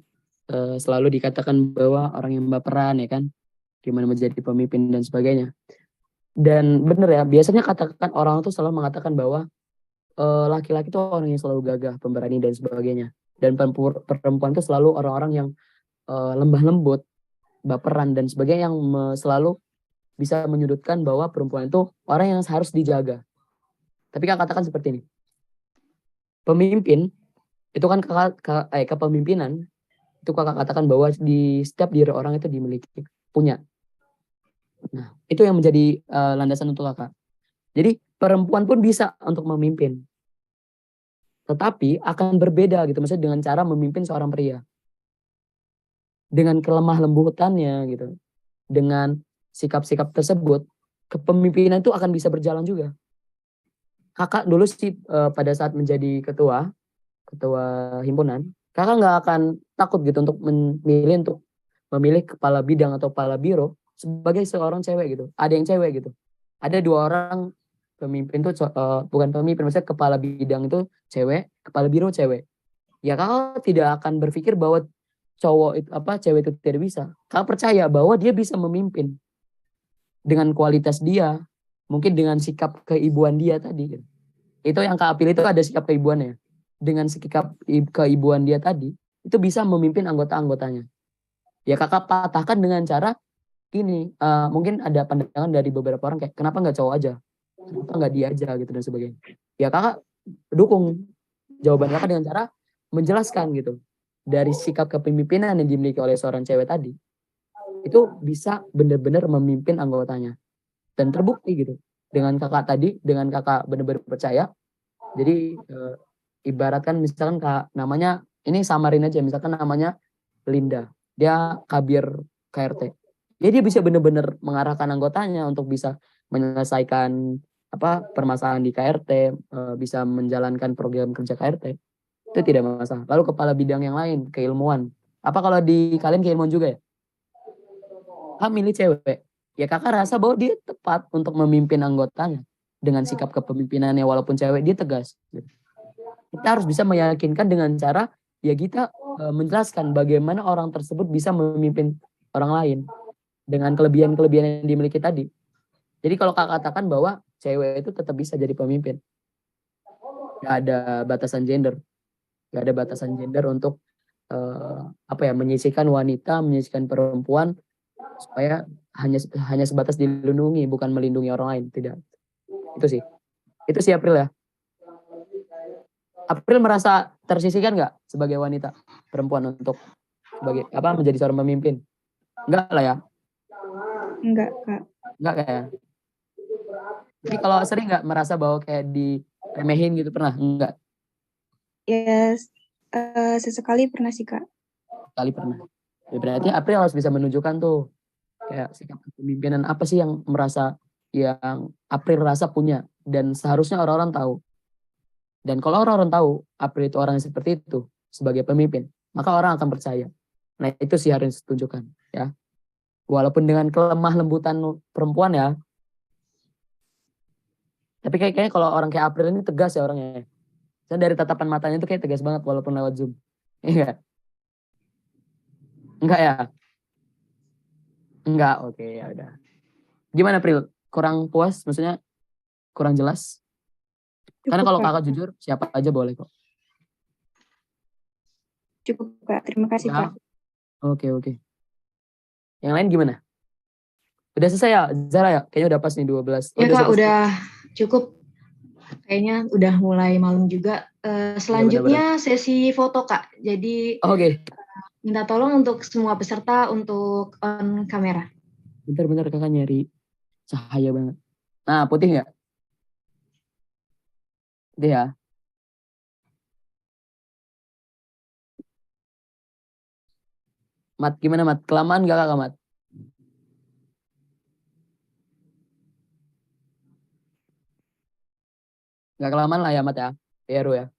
selalu dikatakan bahwa orang yang baperan ya kan, gimana menjadi pemimpin dan sebagainya. Dan bener ya, biasanya katakan orang itu selalu mengatakan bahwa laki-laki itu orang yang selalu gagah, pemberani dan sebagainya. Dan perempuan itu selalu orang-orang yang lemah lembut, baperan dan sebagainya yang selalu bisa menyudutkan bahwa perempuan itu orang yang harus dijaga. Tapi kakak katakan seperti ini. Pemimpin itu kan kepemimpinan itu kakak katakan bahwa di setiap diri orang itu dimiliki punya. Nah, itu yang menjadi landasan untuk kakak. Jadi perempuan pun bisa untuk memimpin. Tetapi akan berbeda gitu, maksudnya dengan cara memimpin seorang pria. Dengan kelemah lembutannya gitu. Dengan sikap-sikap tersebut, kepemimpinan itu akan bisa berjalan juga. Kakak dulu sih pada saat menjadi ketua himpunan, kakak nggak akan takut gitu untuk memilih kepala bidang atau kepala biro sebagai seorang cewek gitu. Ada yang cewek gitu. Ada 2 orang pemimpin tuh bukan pemimpin, maksudnya kepala bidang itu cewek, kepala biro cewek. Ya kakak tidak akan berpikir bahwa cewek itu tidak bisa. Kakak percaya bahwa dia bisa memimpin dengan kualitas dia, mungkin dengan sikap keibuan dia tadi. Itu yang kakak pilih itu ada sikap keibuannya. Dengan sikap keibuan dia tadi, itu bisa memimpin anggota-anggotanya. Ya kakak patahkan dengan cara ini, mungkin ada pandangan dari beberapa orang kayak kenapa nggak cowok aja, kenapa nggak dia aja gitu dan sebagainya. Ya kakak dukung jawaban kakak dengan cara menjelaskan gitu dari sikap kepemimpinan yang dimiliki oleh seorang cewek tadi itu bisa benar-benar memimpin anggotanya dan terbukti gitu dengan kakak tadi, dengan kakak benar-benar percaya. Jadi ibaratkan misalkan kak namanya ini samarin aja, misalkan namanya Linda, dia kabir KRT. Jadi dia bisa benar-benar mengarahkan anggotanya untuk bisa menyelesaikan permasalahan di KRT, bisa menjalankan program kerja KRT. Itu tidak masalah. Lalu kepala bidang yang lain, keilmuan. Apa kalau di kalian keilmuan juga ya? Kakak milih cewek. Ya kakak rasa bahwa dia tepat untuk memimpin anggotanya. Dengan sikap kepemimpinannya walaupun cewek, dia tegas. Kita harus bisa meyakinkan dengan cara ya kita menjelaskan bagaimana orang tersebut bisa memimpin orang lain dengan kelebihan-kelebihan yang dimiliki tadi. Jadi kalau kakak katakan bahwa cewek itu tetap bisa jadi pemimpin. Gak ada batasan gender. Gak ada batasan gender untuk menyisihkan wanita, menyisihkan perempuan supaya hanya sebatas dilindungi, bukan melindungi orang lain. Tidak. Itu sih April ya. April merasa tersisihkan nggak sebagai wanita perempuan untuk sebagai menjadi seorang pemimpin? Enggak lah ya. Enggak, Kak. Enggak kayak. Jadi kalau sering nggak merasa bahwa kayak diremehin gitu, pernah? Enggak? Ya, sesekali pernah sih, Kak. Sekali pernah. Ya, berarti April harus bisa menunjukkan tuh kayak sikap kepemimpinan apa sih yang April rasa punya dan seharusnya orang-orang tahu. Dan kalau orang-orang tahu April itu orang yang seperti itu sebagai pemimpin, maka orang akan percaya. Nah itu sih harus ditunjukkan ya. Walaupun dengan kelemah lembutan perempuan ya. Tapi kayaknya kalau orang kayak April ini tegas ya orangnya. Dan dari tatapan matanya itu kayak tegas banget walaupun lewat Zoom. Iya. Enggak ya? Enggak, oke ya udah. Gimana April? Kurang puas? Maksudnya kurang jelas? Karena kalau kakak jujur, siapa aja boleh kok. Cukup, Kak. Terima kasih, Kak. Oke. Yang lain gimana? Udah selesai ya, Zara ya? Kayaknya udah pas nih 12. Ya Kak, udah cukup. Kayaknya udah mulai malam juga. Selanjutnya sesi foto Kak. Jadi minta tolong untuk semua peserta untuk on kamera. Bentar kakak nyari cahaya banget. Nah, putih nggak? Putih ya. Mat, gimana Mat? Kelamaan gak kakak Mat? Gak kelamaan lah ya Mat ya. Heru ya.